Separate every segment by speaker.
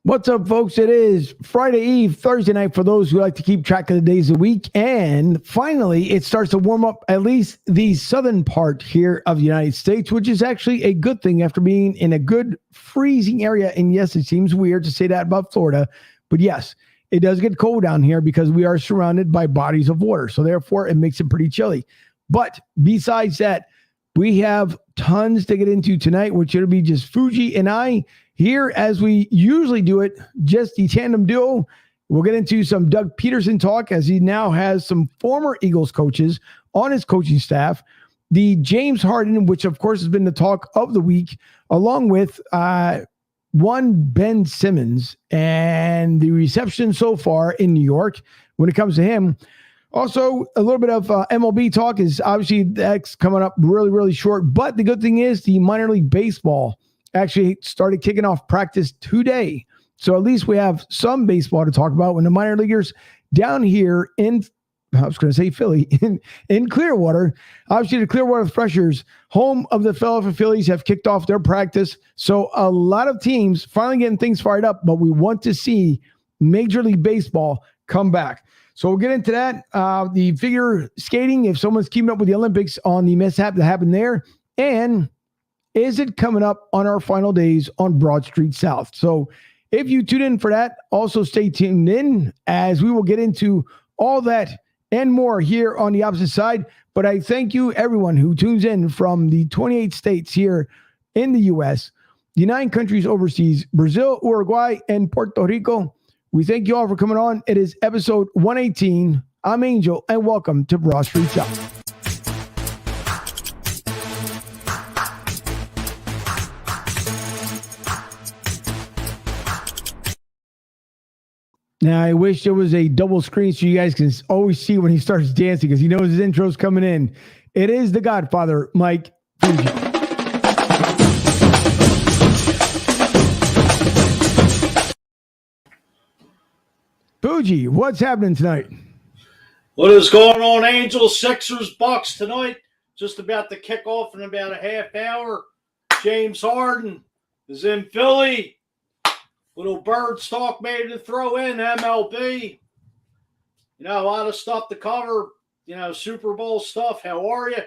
Speaker 1: What's up, folks? It is Friday Eve, Thursday night for those who like to keep track of the days of the week. And finally, it starts to warm up at least the southern part here of the United States, which is actually a good thing after being in a good freezing area. And yes, it seems weird to say that about Florida, but yes, it does get cold down here because we are surrounded by bodies of water. So therefore, it makes it pretty chilly. But besides that, we have tons to get into tonight, which it'll be just Fuji and I here as we usually do it, just the tandem duo. We'll get into some Doug Peterson talk as he now has some former Eagles coaches on his coaching staff. The James Harden, which of course has been the talk of the week, along with one Ben Simmons and the reception so far in New York when it comes to him. Also, a little bit of MLB talk is obviously that's coming up really, really short. But the good thing is the minor league baseball actually started kicking off practice today. So at least we have some baseball to talk about when the minor leaguers down here in, I was going to say Philly, in Clearwater. Obviously, the Clearwater Threshers, home of the Philadelphia Phillies, have kicked off their practice. So a lot of teams finally getting things fired up, but we want to see Major League Baseball come back. So we'll get into that. The figure skating, if someone's keeping up with the Olympics on the mishap that happened there, and is it coming up on our final days on Broad Street South? So if you tune in for that, also stay tuned in as we will get into all that and more here on the opposite side. But I thank you, everyone who tunes in from the 28 states here in the U.S., the 9 countries overseas, Brazil, Uruguay, and Puerto Rico. We thank you all for coming on. It is episode 118. I'm Angel, and welcome to Broad Street South. Now, I wish there was a double screen so you guys can always see when he starts dancing because he knows his intro's coming in. It is the Godfather, Mike Fuji. Fuji, what's happening tonight?
Speaker 2: What is going on, Angels, Sixers, Bucks tonight? Just about to kick off in about a half hour. James Harden is in Philly. Little bird stalk maybe to throw in MLB. A lot of stuff to cover. Super Bowl stuff. How are you?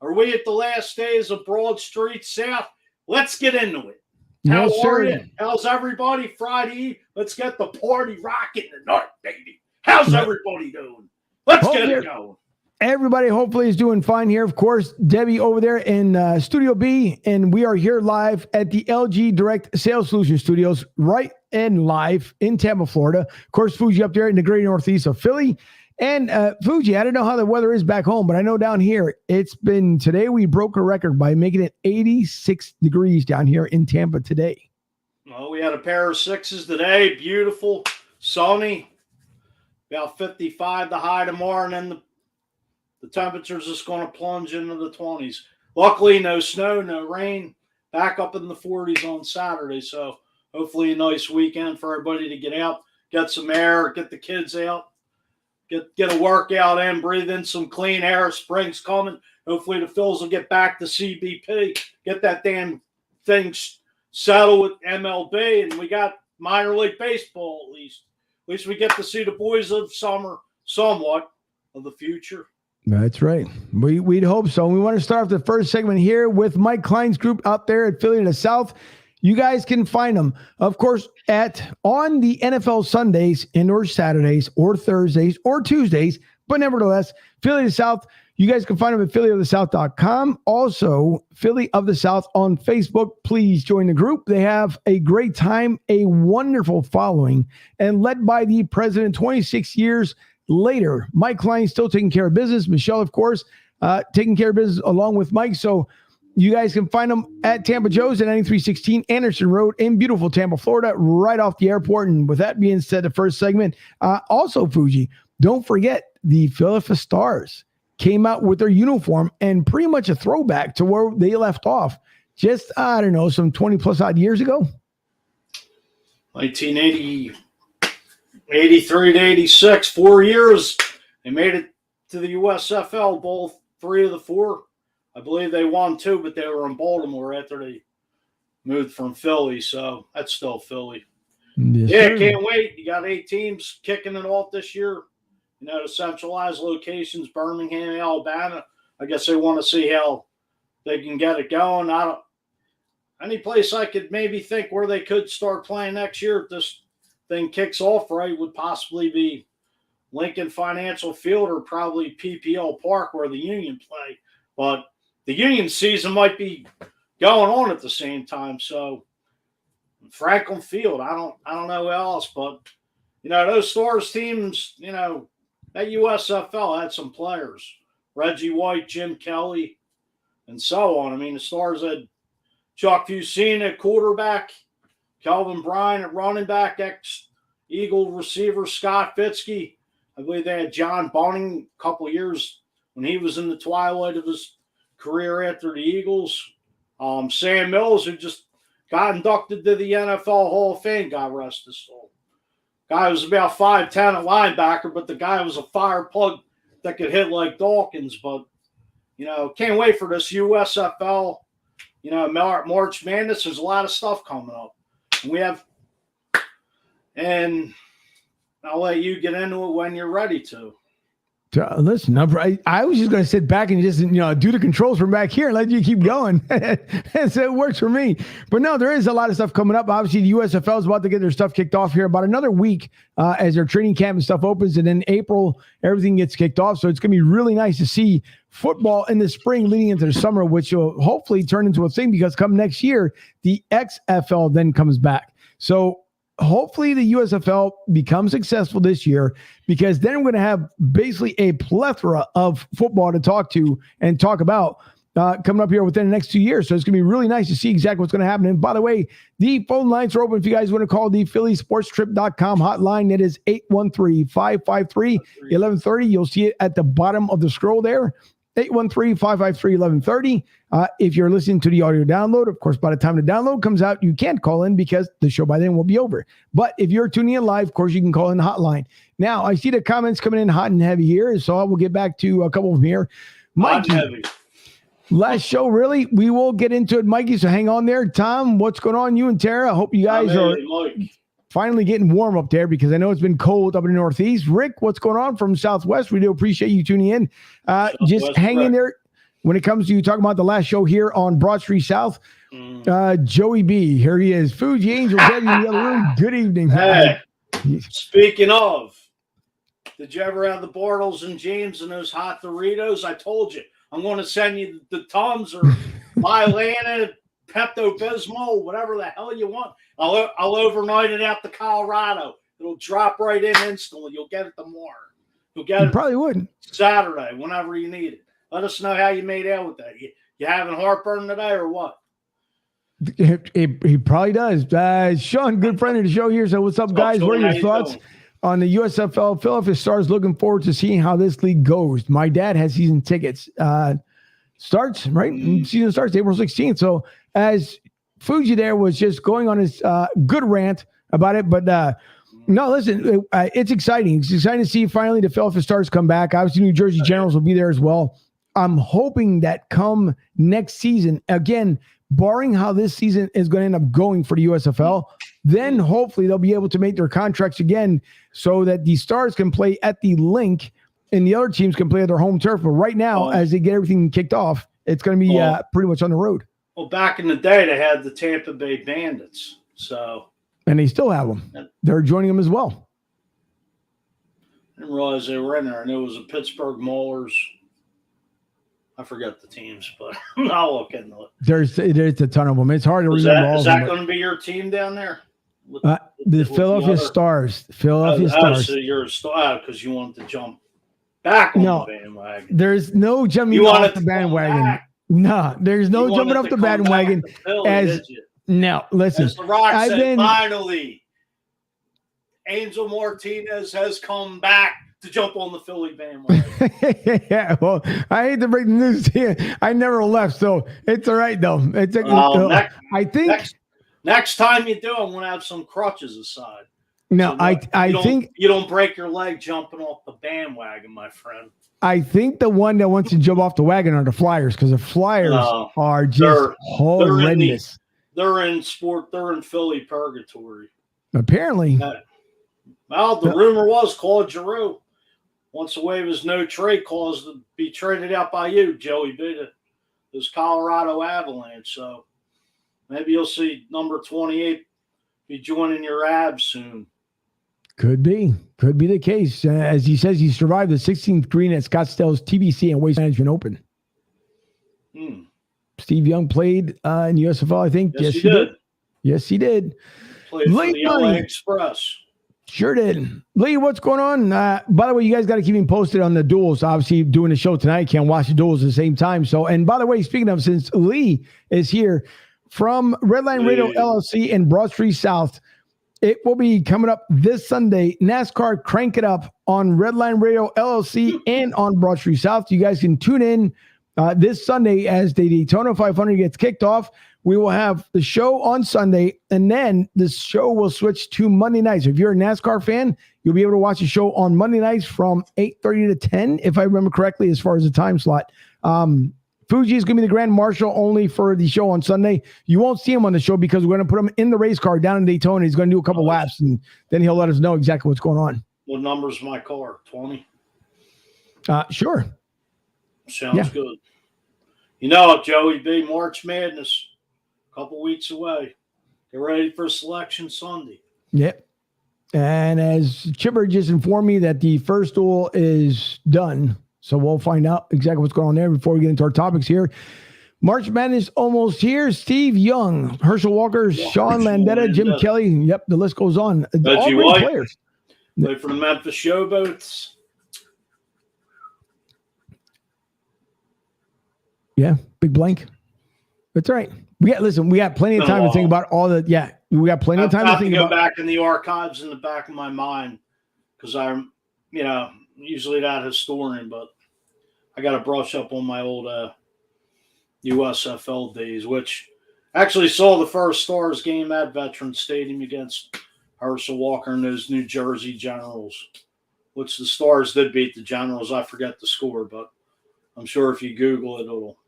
Speaker 2: Are we at the last days of Broad Street South? Let's get into it. How are you? How's everybody? Friday Eve. Let's get the party rocking tonight, baby. How's everybody doing? Let's get it going.
Speaker 1: Everybody hopefully is doing fine here. Of course, Debbie over there in Studio B, and we are here live at the LG Direct Sales Solutions Studios, right and live in Tampa, Florida. Of course, Fuji up there in the great northeast of Philly. And Fuji, I don't know how the weather is back home, but I know down here, today we broke a record by making it 86 degrees down here in Tampa today.
Speaker 2: Well, we had a pair of 6s today. Beautiful, sunny, about 55 the high tomorrow, and then the temperature's just going to plunge into the 20s. Luckily, no snow, no rain. Back up in the 40s on Saturday. So hopefully a nice weekend for everybody to get out, get some air, get the kids out, get a workout in, breathe in some clean air. Spring's coming. Hopefully the Phils will get back to CBP, get that damn thing settled with MLB, and we got minor league baseball at least. At least we get to see the boys of summer somewhat of the future.
Speaker 1: That's right. We'd hope so. We want to start off the first segment here with Mike Klein's group out there at Philly to the South. You guys can find them, of course, on the NFL Sundays and or Saturdays or Thursdays or Tuesdays. But nevertheless, Philly to the South, you guys can find them at phillyofthesouth.com. Also, Philly of the South on Facebook. Please join the group. They have a great time, a wonderful following, and led by the president 26 years later. Mike Klein still taking care of business. Michelle, of course, taking care of business along with Mike. So you guys can find them at Tampa Joe's at 9316 Anderson Road in beautiful Tampa, Florida, right off the airport. And with that being said, the first segment, also Fuji, don't forget the Philadelphia Stars came out with their uniform and pretty much a throwback to where they left off just, I don't know, some 20 plus odd years ago.
Speaker 2: 1980. 83 to 86, 4 years. They made it to the USFL, both 3 of the 4. I believe they won 2, but they were in Baltimore after they moved from Philly, so that's still Philly.
Speaker 1: Yes,
Speaker 2: Yeah,
Speaker 1: sir.
Speaker 2: can't wait. You got 8 teams kicking it off this year. You know, the centralized locations, Birmingham, Alabama. I guess they want to see how they can get it going. I don't. Any place I could maybe think where they could start playing next year if this thing kicks off right would possibly be Lincoln Financial Field or probably PPL Park where the Union play. But the Union season might be going on at the same time. So Franklin Field, I don't know else, but you know, those Stars teams, you know, that USFL had some players. Reggie White, Jim Kelly, and so on. I mean, the Stars had Chuck Fusina at quarterback, Kelvin Bryant at running back, ex-Eagle receiver Scott Fitzke. I believe they had John Bunning a couple of years when he was in the twilight of his career after the Eagles. Sam Mills, who just got inducted to the NFL Hall of Fame, God rest his soul. Guy was about 5'10" at linebacker, but the guy was a fire plug that could hit like Dawkins. But, you know, can't wait for this USFL. You know, March Madness, there's a lot of stuff coming up. And I'll let you get into it when you're ready to.
Speaker 1: Listen, I was just going to sit back and just, do the controls from back here and let you keep going. So it works for me. But no, there is a lot of stuff coming up. Obviously, the USFL is about to get their stuff kicked off here about another week as their training camp and stuff opens. And then April, everything gets kicked off. So it's going to be really nice to see football in the spring leading into the summer, which will hopefully turn into a thing because come next year, the XFL then comes back. So hopefully the USFL becomes successful this year because then we're going to have basically a plethora of football to talk to and talk about coming up here within the next 2 years. So it's going to be really nice to see exactly what's going to happen. And by the way, the phone lines are open if you guys want to call the PhillySportsTrip.com hotline. It is 813-553-1130. You'll see it at the bottom of the scroll there. 813-553-1130. If you're listening to the audio download, of course, by the time the download comes out, you can't call in because the show by then will be over. But if you're tuning in live, of course, you can call in the hotline. Now, I see the comments coming in hot and heavy here, so I will get back to a couple of them here. Mikey,
Speaker 2: Hot and heavy.
Speaker 1: Last show, really? We will get into it, Mikey, so hang on there. Tom, what's going on? You and Tara, I hope you guys are finally getting warm up there because I know it's been cold up in the Northeast. Rick, what's going on from Southwest? We do appreciate you tuning in. Just hang in there. When it comes to you talking about the last show here on Broad Street South, Joey B, here he is. Fuji Angel Dead in the other room. Good evening.
Speaker 2: Hey, speaking of, did you ever have the Bartles and James and those hot Doritos? I told you, I'm going to send you the Tums or Mylana, Pepto-Bismol, whatever the hell you want. I'll overnight it out to Colorado. It'll drop right in instantly. You'll get it tomorrow. You'll get it
Speaker 1: probably would
Speaker 2: Saturday, whenever you need it. Let us know how you made out with that. You having heartburn today or what?
Speaker 1: He probably does. Sean, good friend of the show here. So what's up, guys? What are your thoughts on the USFL? Philadelphia Stars looking forward to seeing how this league goes. My dad has season tickets. Starts, right? Season starts April 16th. So as Fuji there was just going on his good rant about it, but no, listen, it's exciting. It's exciting to see finally the Philadelphia Stars come back. Obviously, New Jersey Generals will be there as well. I'm hoping that come next season, again, barring how this season is going to end up going for the USFL, then hopefully they'll be able to make their contracts again so that the Stars can play at the link and the other teams can play at their home turf. But right now, as they get everything kicked off, it's going to be pretty much on the road.
Speaker 2: Well, back in the day, they had the Tampa Bay Bandits.
Speaker 1: And they still have them. They're joining them as well.
Speaker 2: I didn't realize they were in there. And it was the Pittsburgh Maulers. I forget the teams, but I'll look into it.
Speaker 1: There's a ton of them. It's hard to remember all of them.
Speaker 2: Is that going to be your team down there?
Speaker 1: The Philadelphia Stars. Philadelphia Stars.
Speaker 2: So you're a star because you want to jump back on the bandwagon.
Speaker 1: There's no jumping off the bandwagon. No, there's no jumping off the bandwagon. No, listen.
Speaker 2: As The Rock said, finally, Angel Martinez has come back to jump on the Philly bandwagon.
Speaker 1: Yeah, well, I hate to break the news to you. I never left, so it's all right, though. I think
Speaker 2: next time you do, I'm going to have some crutches aside.
Speaker 1: No, so I think
Speaker 2: you don't break your leg jumping off the bandwagon, my friend.
Speaker 1: I think the one that wants to jump off the wagon are the Flyers because the Flyers are just horrendous.
Speaker 2: They're in Philly purgatory.
Speaker 1: Apparently.
Speaker 2: Well, the rumor was Claude Giroux wants to waive his no trade clause to be traded out by you, Joey B, to this Colorado Avalanche. So maybe you'll see number 28 be joining your abs soon.
Speaker 1: Could be the case. As he says, he survived the 16th green at Scottsdale's TBC and Waste Management Open. Steve Young played in the USFL, I think.
Speaker 2: Yes, he did.
Speaker 1: Yes, he did.
Speaker 2: Played for the LA Express.
Speaker 1: Sure did. Lee, what's going on? By the way, you guys got to keep me posted on the duels. Obviously, doing the show tonight, can't watch the duels at the same time. So, and by the way, speaking of, since Lee is here from Redline Radio LLC in Broad Street South, it will be coming up this Sunday. NASCAR Crank It Up on Redline Radio LLC and on Broad Street South. You guys can tune in this Sunday as the Daytona 500 gets kicked off. We will have the show on Sunday, and then the show will switch to Monday nights. If you're a NASCAR fan, you'll be able to watch the show on Monday nights from 8:30 to 10, if I remember correctly, as far as the time slot. Fuji is going to be the grand marshal only for the show on Sunday. You won't see him on the show because we're going to put him in the race car down in Daytona. He's going to do a couple laps, and then he'll let us know exactly what's going on.
Speaker 2: What number's my car? 20?
Speaker 1: Sure.
Speaker 2: Sounds good. You know, Joey B, March Madness, a couple weeks away. Get ready for Selection Sunday.
Speaker 1: Yep. And as Chipper just informed me that the first duel is done, so we'll find out exactly what's going on there before we get into our topics here. March Madness almost here. Steve Young, Herschel Walker, Sean Landetta, Jim Kelly. Yep, the list goes on. All great players.
Speaker 2: Play for the Memphis Showboats.
Speaker 1: Yeah, big blank. That's right. We got plenty of time to think about all the. Yeah, we got plenty of time to think about.
Speaker 2: Go back in the archives in the back of my mind because I'm, usually that historian, but I got to brush up on my old USFL days, which actually saw the first Stars game at Veterans Stadium against Herschel Walker and those New Jersey Generals, which the Stars did beat the Generals. I forget the score, but I'm sure if you Google it, it'll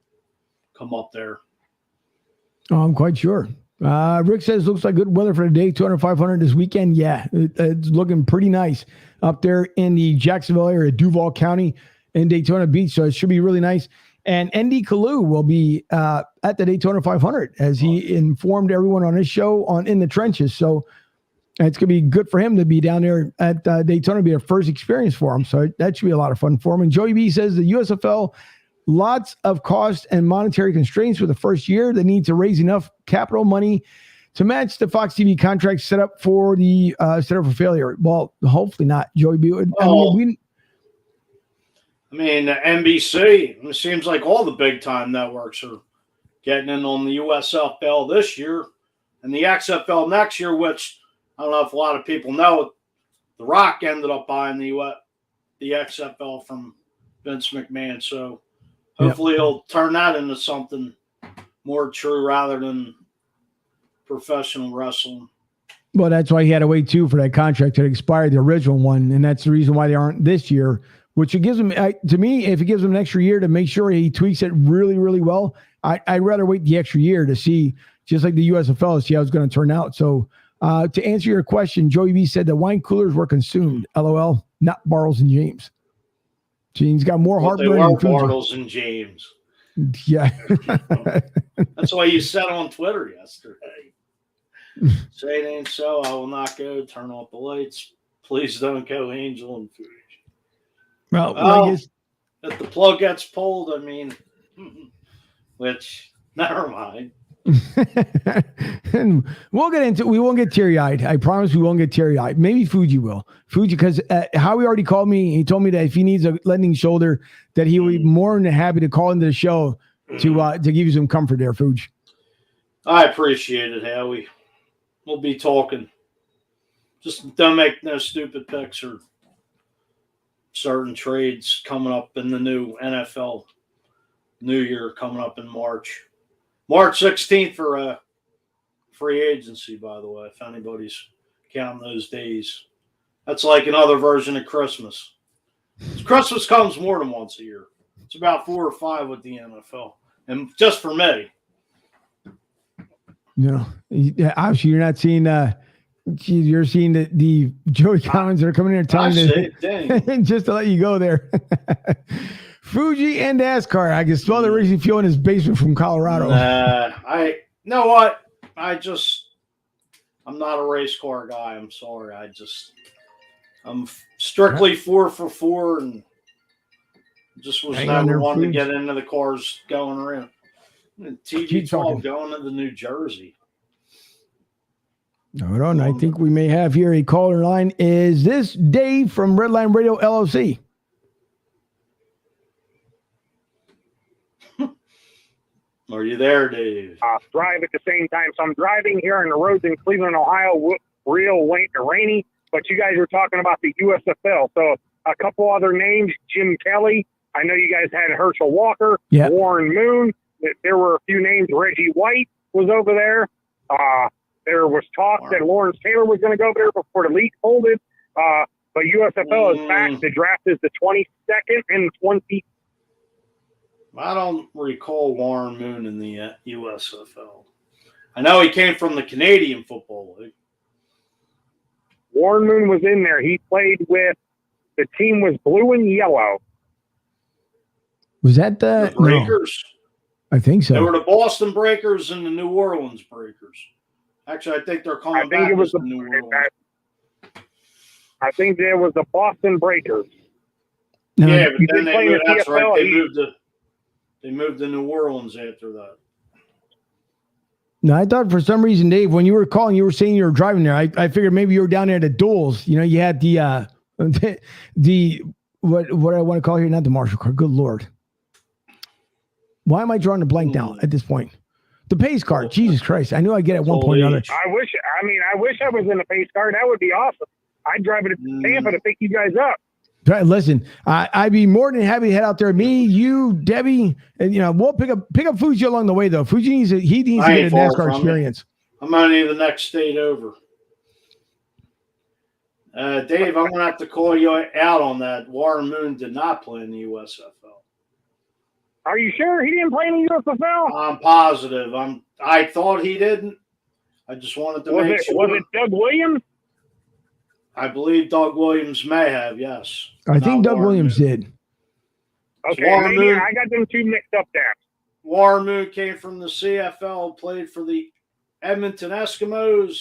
Speaker 2: come up there.
Speaker 1: Oh, I'm quite sure. Rick says, looks like good weather for the day, 200-500 this weekend. Yeah, it's looking pretty nice up there in the Jacksonville area, Duval County, and Daytona Beach. So it should be really nice. And Andy Kalu will be at the Daytona 500, as he informed everyone on his show on In the Trenches. So it's going to be good for him to be down there at Daytona, be a first experience for him. So that should be a lot of fun for him. And Joey B says the USFL, lots of cost and monetary constraints for the first year. They need to raise enough capital money to match the Fox TV contract set up for the failure. Well, hopefully not, Joey B.
Speaker 2: NBC, it seems like all the big time networks are getting in on the USFL this year and the XFL next year, which I don't know if a lot of people know. The Rock ended up buying the XFL from Vince McMahon. So hopefully he'll turn that into something more true rather than professional wrestling.
Speaker 1: Well, that's why he had to wait too for that contract to expire, the original one. And that's the reason why they aren't this year, which it gives him, to me, if it gives him an extra year to make sure he tweaks it really, really well, I'd rather wait the extra year to see, just like the USFL, see how it's going to turn out. So to answer your question, Joey B said the wine coolers were consumed. LOL, not Bartles and James. He's got more heartburn.
Speaker 2: They were Bartles and James.
Speaker 1: Yeah.
Speaker 2: That's why you said on Twitter yesterday. Say it ain't so. I will not go. Turn off the lights. Please don't go, Angel and Fuji.
Speaker 1: Well,
Speaker 2: if the plug gets pulled, which, never mind.
Speaker 1: And we won't get teary-eyed. I promise we won't get teary-eyed. Maybe Fuji will. Because Howie already called me. He told me that if he needs a lending shoulder, that he will be more than happy to call into the show to give you some comfort there, Fuji.
Speaker 2: I appreciate it, Howie. We'll be talking. Just don't make no stupid picks or certain trades coming up in the new NFL New Year coming up in March. March 16th for free agency, by the way, if anybody's counting those days. That's like another version of Christmas. Christmas comes more than once a year. It's about 4 or 5 with the NFL. And just for me.
Speaker 1: Yeah, obviously you're not seeing Geez, you're seeing the Joey comments that are coming in and telling you
Speaker 2: Dang.
Speaker 1: just to let you go there. Fuji and NASCAR. I can smell the racing fuel in his basement from Colorado.
Speaker 2: You know what? I'm not a race car guy. I'm sorry. I'm strictly 4 for 4 and just was never one to get into the cars going around. TV12 going to the New Jersey.
Speaker 1: Hold on. I think we may have here a caller line. Is this Dave from Redline Radio LLC?
Speaker 2: Are you there, Dave?
Speaker 3: Drive at the same time. So I'm driving here on the roads in Cleveland, Ohio, real rainy, but you guys were talking about the USFL. So a couple other names, Jim Kelly. I know you guys had Herschel Walker, Warren Moon. There were a few names. Reggie White was over there. There was talk that Lawrence Taylor was going to go over there before the league folded. But USFL is back. The draft is the 22nd and 20.
Speaker 2: I don't recall Warren Moon in the USFL. I know he came from the Canadian Football League.
Speaker 3: Warren Moon was in there. He played with, the team was blue and yellow.
Speaker 1: Was that the
Speaker 2: Breakers?
Speaker 1: No, I think so.
Speaker 2: They were the Boston Breakers and the New Orleans Breakers. Actually, I think they're coming back as the New Orleans.
Speaker 3: I think there was the Boston Breakers.
Speaker 2: No, yeah, but then that's right. They moved to New Orleans after that.
Speaker 1: No, I thought for some reason, Dave, when you were calling, you were saying you were driving there. I figured maybe you were down there at the duels. You know, you had the what I want to call here, not the Marshall car. Good Lord. Why am I drawing a blank now at this point? The pace car. Jesus Christ. I knew I'd get at one point or another.
Speaker 3: I wish I was in the pace car. That would be awesome. I'd drive it to Tampa to pick you guys up.
Speaker 1: Listen, I'd be more than happy to head out there. Me, you, Debbie, and we'll pick up Fuji along the way though. Fuji needs to get a NASCAR experience.
Speaker 2: I'm only the next state over. Dave, I'm gonna have to call you out on that. Warren Moon did not play in the USFL.
Speaker 3: Are you sure he didn't play in the USFL?
Speaker 2: I'm positive. I thought he didn't. I just wanted to make sure.
Speaker 3: Was it Doug Williams?
Speaker 2: I believe Doug Williams may have, yes.
Speaker 1: I think Doug Williams did.
Speaker 3: Okay, I got them two mixed up there.
Speaker 2: Warren Moon came from the CFL, played for the Edmonton Eskimos,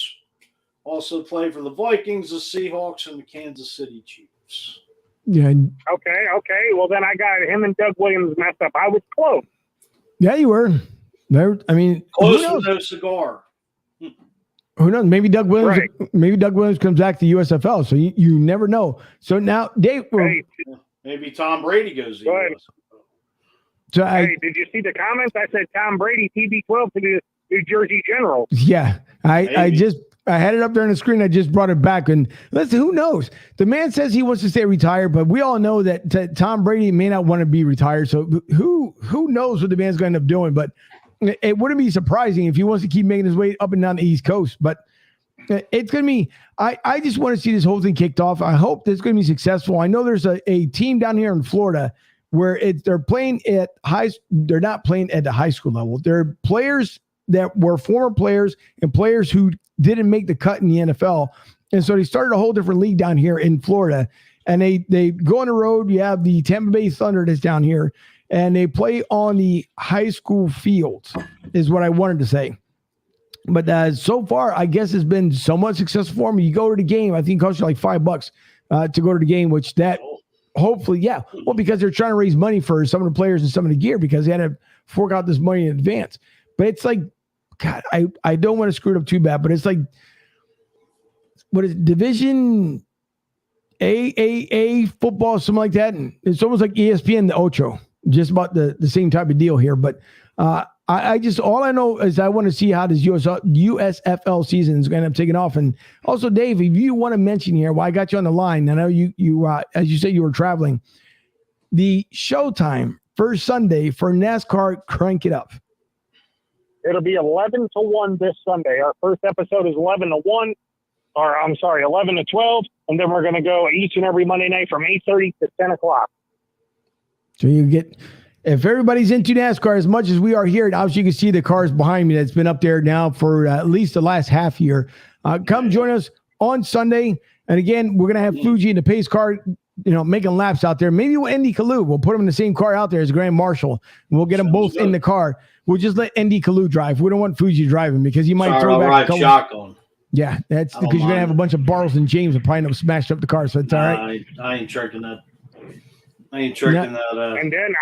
Speaker 2: also played for the Vikings, the Seahawks, and the Kansas City Chiefs.
Speaker 1: Yeah.
Speaker 3: Okay. Well, then I got him and Doug Williams messed up. I was close.
Speaker 1: Yeah, you were. I mean,
Speaker 2: close with no cigar.
Speaker 1: Who knows? Maybe Doug Williams comes back to USFL. So you never know. So now, Dave,
Speaker 2: maybe Tom Brady goes to USFL.
Speaker 1: So
Speaker 3: did you see the comments? I said Tom Brady TB12 to the New Jersey Generals.
Speaker 1: Yeah, I had it up there on the screen. I just brought it back. And listen, who knows? The man says he wants to stay retired, but we all know that Tom Brady may not want to be retired. So who knows what the man's going to end up doing? But it wouldn't be surprising if he wants to keep making his way up and down the East Coast. But it's going to be, I just want to see this whole thing kicked off. I hope this is going to be successful. I know there's a team down here in Florida where they're playing at they're not playing at the high school level. They're players that were former players and players who didn't make the cut in the NFL. And so they started a whole different league down here in Florida. And they go on the road. You have the Tampa Bay Thunder that's down here. And they play on the high school fields, is what I wanted to say. But so far, I guess it's been somewhat successful for me. You go to the game, I think it costs you like $5 to go to the game, which that hopefully, yeah. Well, because they're trying to raise money for some of the players and some of the gear because they had to fork out this money in advance. But it's like, God, I don't want to screw it up too bad, but it's like, what is it, Division AAA football, something like that. And it's almost like ESPN, the Ocho. Just about the same type of deal here. But I just, all I know is I want to see how this USFL season is going to end up taking off. And also, Dave, if you want to mention here, while I got you on the line, I know you as you said, you were traveling, the showtime for Sunday for NASCAR Crank It Up.
Speaker 3: It'll be 11 to 1 this Sunday. Our first episode is 11 to 1, or I'm sorry, 11 to 12. And then we're going to go each and every Monday night from 8:30 to 10 o'clock.
Speaker 1: So you get if everybody's into NASCAR as much as we are here, and obviously you can see the cars behind me that's been up there now for at least the last half year. Come join us on Sunday. And again, we're going to have Fuji in the pace car, making laps out there. Maybe we'll Andy Kalu. We'll put him in the same car out there as Grand Marshal. We'll get them both in the car. We'll just let Andy Kalu drive. We don't want Fuji driving because he might throw back a couple.
Speaker 2: Shotgun.
Speaker 1: Yeah, that's because you're going to have a bunch of Bartles and James and probably end up smashed up the car. So it's all right.
Speaker 2: I ain't tricking that.
Speaker 3: And then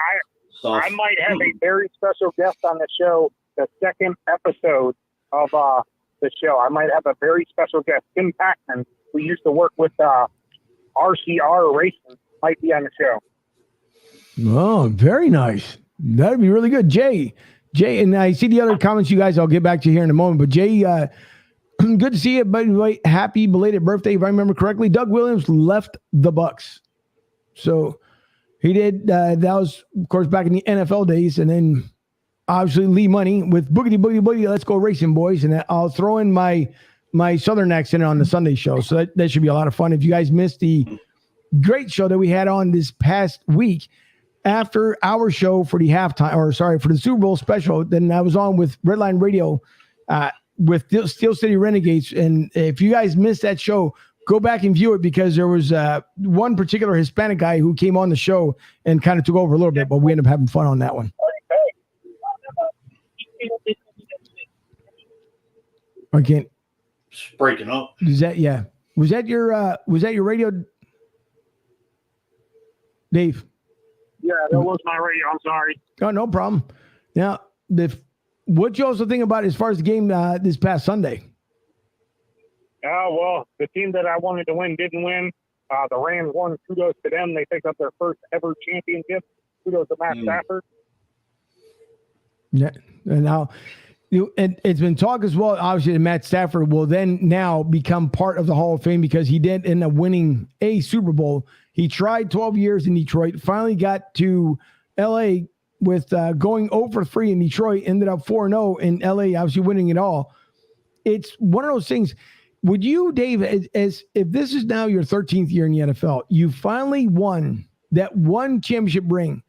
Speaker 3: I might have a very special guest on the show, the second episode of the show. I might have a very special guest, Tim Paxman, who used to work with RCR Racing, might be on the show.
Speaker 1: Oh, very nice. That'd be really good. Jay, and I see the other comments you guys, I'll get back to you here in a moment. But Jay, good to see you. By the way, happy belated birthday, if I remember correctly. Doug Williams left the Bucks. So he did. That was, of course, back in the NFL days. And then obviously Lee Money with Boogity Boogie Boogie. Let's go racing, boys. And I'll throw in my Southern accent on the Sunday show. So that should be a lot of fun. If you guys missed the great show that we had on this past week, after our show for the for the Super Bowl special, then I was on with Redline Radio with Steel City Renegades. And if you guys missed that show, go back and view it because there was one particular Hispanic guy who came on the show and kind of took over a little bit, but we ended up having fun on that one. I can't.
Speaker 2: It's breaking up.
Speaker 1: Was that your radio, Dave?
Speaker 3: Yeah, that was my radio. I'm sorry.
Speaker 1: Oh, no problem. Now, what you also think about as far as the game this past Sunday?
Speaker 3: Well, the team that I wanted to win didn't win. The Rams won. Kudos to them. They picked up their first ever championship. Kudos to Matt Stafford.
Speaker 1: Yeah, and now it's been talked as well. Obviously, that Matt Stafford will then now become part of the Hall of Fame because he did end up winning a Super Bowl. He tried 12 years in Detroit, finally got to L.A. with going 0-3 in Detroit, ended up 4-0 in L.A., obviously winning it all. It's one of those things. Would you, Dave, as if this is now your 13th year in the NFL, you finally won that one championship ring,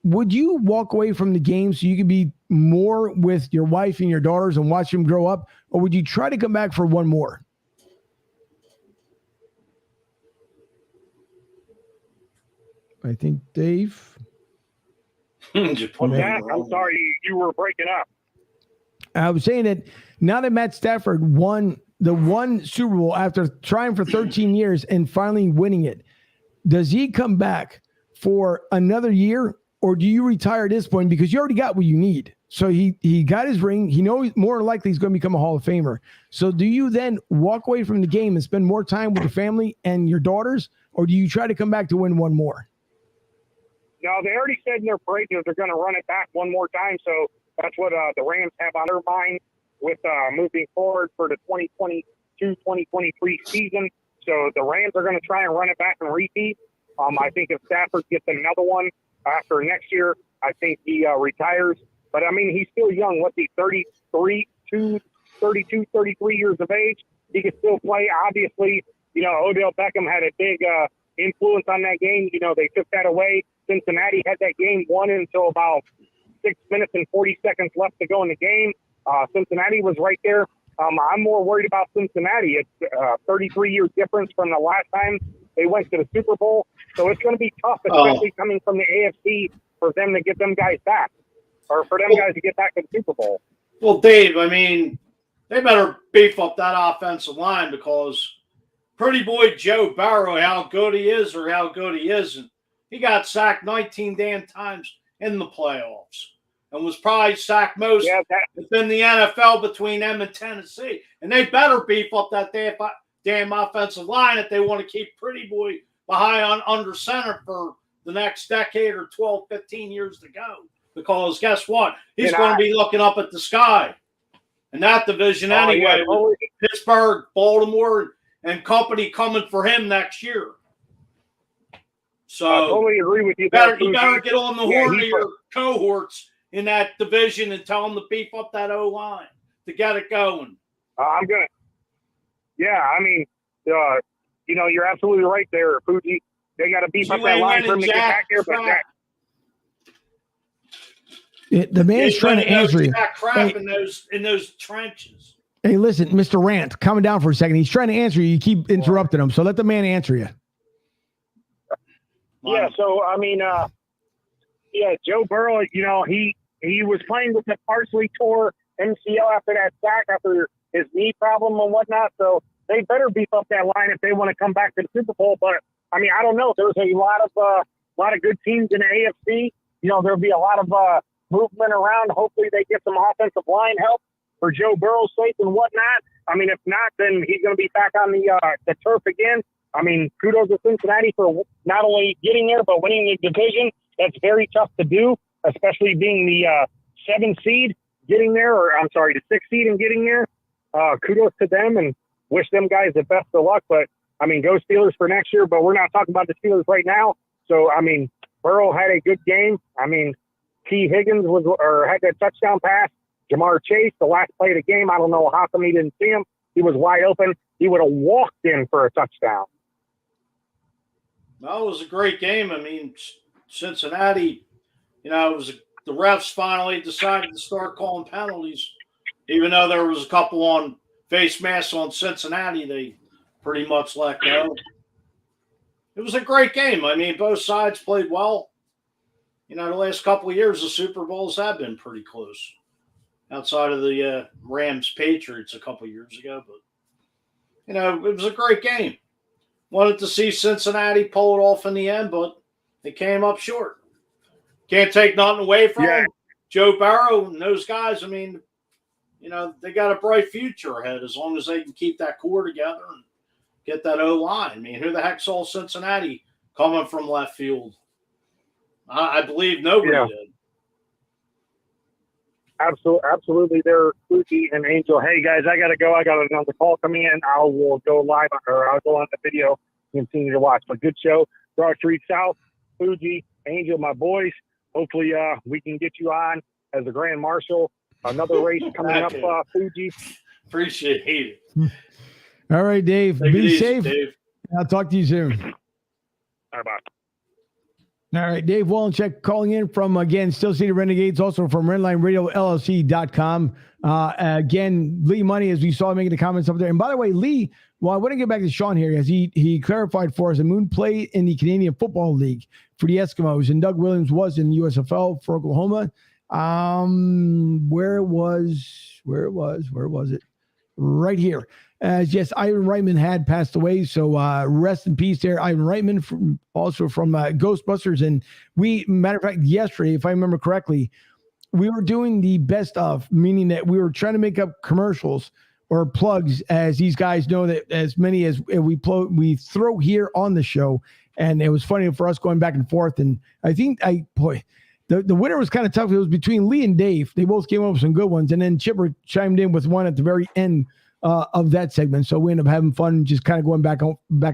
Speaker 1: would you walk away from the game so you could be more with your wife and your daughters and watch them grow up, or would you try to come back for one more? I think Dave.
Speaker 3: I'm sorry, you were breaking up.
Speaker 1: I was saying that now that Matt Stafford won the one Super Bowl after trying for 13 years and finally winning it, does he come back for another year, or do you retire at this point because you already got what you need? So he got his ring. He knows more likely he's going to become a Hall of Famer. So do you then walk away from the game and spend more time with your family and your daughters, or do you try to come back to win one more?
Speaker 3: No, they already said in their parade that they're going to run it back one more time. So that's what the Rams have on their mind with moving forward for the 2022-2023 season. So the Rams are going to try and run it back and repeat. I think if Stafford gets another one after next year, I think he retires. But, I mean, he's still young. What's he, 33 years of age? He can still play. Obviously, Odell Beckham had a big influence on that game. They took that away. Cincinnati had that game won until about 6 minutes and 40 seconds left to go in the game. Cincinnati was right there. I'm more worried about Cincinnati. It's a 33-year difference from the last time they went to the Super Bowl. So it's going to be tough, especially coming from the AFC, for them to get them guys back, or for them guys to get back to the Super Bowl.
Speaker 2: Well, Dave, I mean, they better beef up that offensive line because pretty boy Joe Burrow, how good he is or how good he isn't, he got sacked 19 damn times in the playoffs and was probably sacked most within the NFL between them and Tennessee. And they better beef up that damn offensive line if they want to keep pretty boy behind under center for the next decade or 12, 15 years to go. Because guess what? He's going to be looking up at the sky. In that division anyway, with Pittsburgh, Baltimore, and company coming for him next year. So
Speaker 3: I totally agree with you.
Speaker 2: You better get on the horn of your cohorts in that division and tell them to beef up that O-line to get it going.
Speaker 3: I'm going to. Yeah, I mean, you're absolutely right there, Fuji. They got to beef up that line for him to get back here. But
Speaker 1: The man's trying to answer you.
Speaker 2: That crap in those trenches.
Speaker 1: Hey, listen, Mr. Rant, calm down for a second. He's trying to answer you. You keep interrupting him. So let the man answer you.
Speaker 3: Yeah. So I mean, Joe Burrow. You know, he was playing with the partially tore MCL after that sack, after his knee problem and whatnot. So they better beef up that line if they want to come back to the Super Bowl. But I mean, I don't know. There's a lot of good teams in the AFC. You know, there'll be a lot of movement around. Hopefully, they get some offensive line help for Joe Burrow's sake and whatnot. I mean, if not, then he's going to be back on the turf again. I mean, kudos to Cincinnati for not only getting there, but winning the division. That's very tough to do, especially being the 7th seed getting there, or I'm sorry, the 6th seed and getting there. Kudos to them and wish them guys the best of luck. But, I mean, go Steelers for next year, but we're not talking about the Steelers right now. So, I mean, Burrow had a good game. I mean, T. Higgins had that touchdown pass. Jamar Chase, the last play of the game, I don't know how come he didn't see him. He was wide open. He would have walked in for a touchdown.
Speaker 2: No, it was a great game. I mean, Cincinnati, you know, the refs finally decided to start calling penalties. Even though there was a couple on face masks on Cincinnati, they pretty much let go. It was a great game. I mean, both sides played well. You know, the last couple of years, the Super Bowls have been pretty close. Outside of the Rams-Patriots a couple of years ago. But, you know, it was a great game. Wanted to see Cincinnati pull it off in the end, but they came up short. Can't take nothing away from them. Joe Burrow and those guys, I mean, you know, they got a bright future ahead as long as they can keep that core together and get that O-line. I mean, who the heck saw Cincinnati coming from left field? I believe nobody did.
Speaker 3: Absolutely. They're Fuji and Angel. Hey, guys, I got to go. I got another call coming in. I will go live, or I'll go on the video and continue to watch. But good show. Broad Street South, Fuji, Angel, my boys. Hopefully we can get you on as a Grand Marshal. Another race coming up, Fuji.
Speaker 2: Appreciate it.
Speaker 1: All right, Dave.
Speaker 2: Take
Speaker 1: Be
Speaker 2: it easy,
Speaker 1: safe.
Speaker 2: Dave.
Speaker 1: I'll talk to you soon.
Speaker 3: All right, bye.
Speaker 1: All right, Dave Wallencheck calling in from, again, Steel City Renegades, also from RedlineRadioLLC.com. Again, Lee Money, as we saw making the comments up there. And by the way, Lee, well, I want to get back to Sean here, as he clarified for us, that Moon played in the Canadian Football League for the Eskimos, and Doug Williams was in the USFL for Oklahoma. Where was it? Right here. Yes, Ivan Reitman had passed away, so rest in peace there. Ivan Reitman, also from Ghostbusters. And matter of fact, yesterday, if I remember correctly, we were doing the best of, meaning that we were trying to make up commercials or plugs, as these guys know that as many as we throw here on the show. And it was funny for us going back and forth. And I think the winner was kind of tough. It was between Lee and Dave. They both came up with some good ones. And then Chipper chimed in with one at the very end of that segment. So we end up having fun, just kind of going back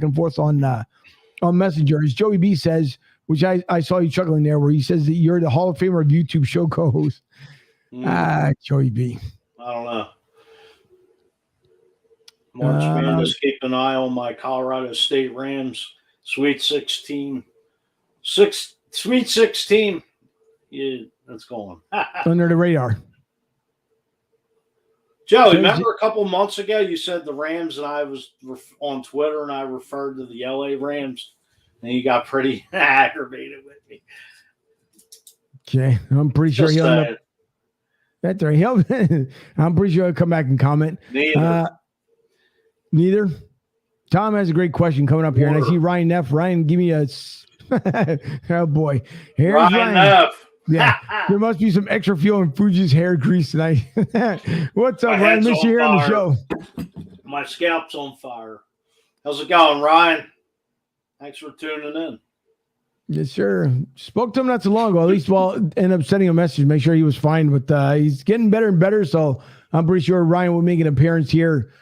Speaker 1: and forth on Messenger. As Joey B says, which I saw you chuckling there, where he says that you're the Hall of Famer of YouTube show co-host. Joey B.
Speaker 2: I don't know. March Madness, keep an eye on my Colorado State Rams. Sweet 16. Sweet 16. Yeah, that's going.
Speaker 1: Under the radar.
Speaker 2: Joe, remember a couple months ago you said the Rams, and I was on Twitter and I referred to the LA Rams, and you got pretty aggravated with me.
Speaker 1: Okay, I'm pretty sure he'll. That's right. I'm pretty sure he'll come back and comment. Neither. Tom has a great question coming up here, and I see Ryan Neff. Ryan, give me a. Oh boy, here's Ryan Neff. Yeah, there must be some extra fuel in Fuji's hair grease tonight. What's up, Ryan? Miss you here on the show.
Speaker 2: My scalp's on fire. How's it going, Ryan? Thanks for tuning in.
Speaker 1: Yes, sir. Spoke to him not so long ago. At least, ended up sending a message, make sure he was fine. But he's getting better and better. So I'm pretty sure Ryan will make an appearance here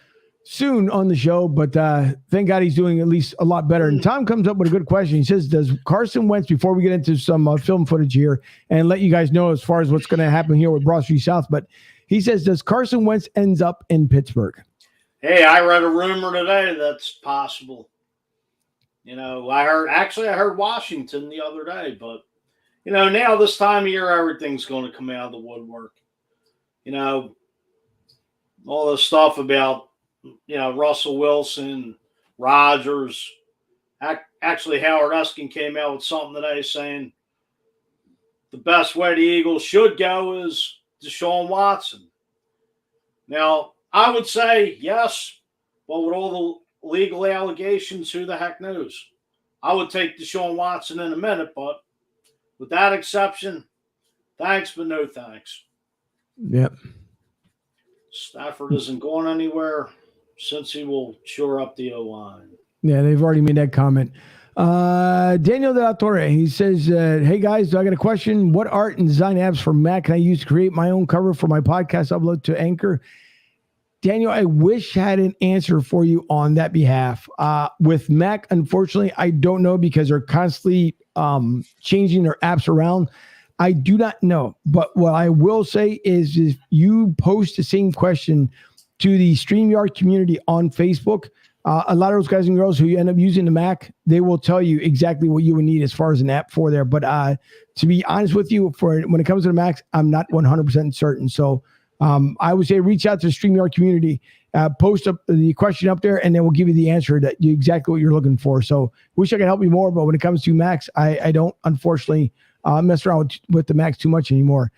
Speaker 1: soon on the show. But thank God he's doing at least a lot better. And Tom comes up with a good question. He says, does Carson Wentz, before we get into some film footage here and let you guys know as far as what's going to happen here with Broad Street South, but he says, does Carson Wentz ends up in Pittsburgh?
Speaker 2: Hey, I read a rumor today that's possible. You know, I heard Washington the other day, but Now this time of year, everything's going to come out of the woodwork. All the stuff about, Russell Wilson, Rodgers. Actually, Howard Eskin came out with something today saying the best way the Eagles should go is Deshaun Watson. Now, I would say yes, but with all the legal allegations, who the heck knows? I would take Deshaun Watson in a minute, but with that exception, thanks, but no thanks.
Speaker 1: Yep.
Speaker 2: Stafford isn't going anywhere since he will shore up the O-line.
Speaker 1: Yeah, they've already made that comment. Daniel de la Torre, he says, hey guys, I got a question. What art and design apps for Mac can I use to create my own cover for my podcast upload to Anchor? Daniel, I wish I had an answer for you on that behalf. With Mac, unfortunately, I don't know because they're constantly changing their apps around. I do not know. But what I will say is if you post the same question to the StreamYard community on Facebook, a lot of those guys and girls who end up using the Mac, they will tell you exactly what you would need as far as an app for there. But to be honest with you, when it comes to the Macs, I'm not 100% certain. So I would say reach out to the StreamYard community, post up the question up there, and then we'll give you the answer exactly what you're looking for. So wish I could help you more, but when it comes to Macs, I don't unfortunately mess around with the Macs too much anymore.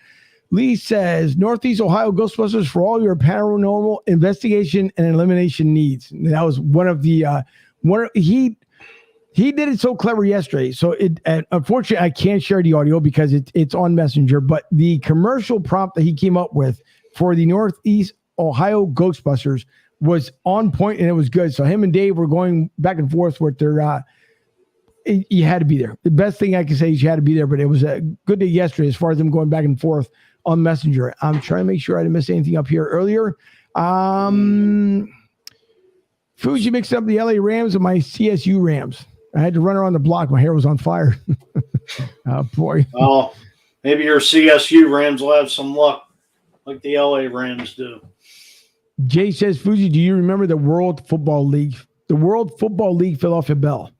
Speaker 1: Lee says, Northeast Ohio Ghostbusters for all your paranormal investigation and elimination needs. And that was one of the he did it so clever yesterday. So unfortunately I can't share the audio because it's on Messenger, but the commercial prompt that he came up with for the Northeast Ohio Ghostbusters was on point and it was good. So him and Dave were going back and forth with their you had to be there. The best thing I can say is you had to be there, but it was a good day yesterday as far as them going back and forth on Messenger. I'm trying to make sure I didn't miss anything up here earlier. Fuji mixed up the LA Rams and my CSU Rams. I had to run around the block. My hair was on fire. Oh, boy.
Speaker 2: Well, maybe your CSU Rams will have some luck like the LA Rams do.
Speaker 1: Jay says, Fuji, do you remember the World Football League? The World Football League Philadelphia Bell.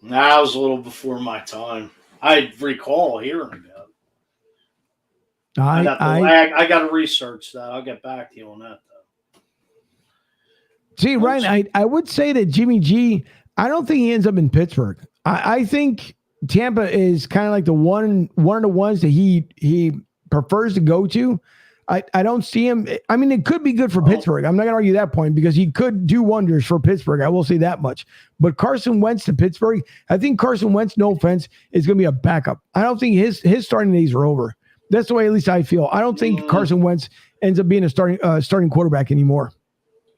Speaker 2: That was a little before my time. I recall hearing about it. I got to research that. I'll get back to you on that, though.
Speaker 1: See, Ryan, I would say that Jimmy G, I don't think he ends up in Pittsburgh. I think Tampa is kind of like the one of the ones that he prefers to go to. I don't see him. I mean, it could be good for Pittsburgh. I'm not going to argue that point because he could do wonders for Pittsburgh. I will say that much. But Carson Wentz to Pittsburgh, I think Carson Wentz, no offense, is going to be a backup. I don't think his starting days are over. That's the way at least I feel. I don't think Carson Wentz ends up being a starting quarterback anymore.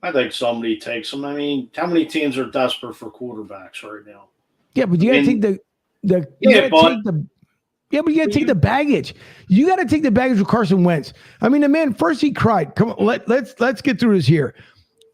Speaker 2: I think somebody takes him. I mean, how many teams are desperate for quarterbacks right now?
Speaker 1: Yeah, but you got to take but you got to take the baggage. You got to take the baggage with Carson Wentz. I mean, the man, first he cried. Come on, let's get through this here.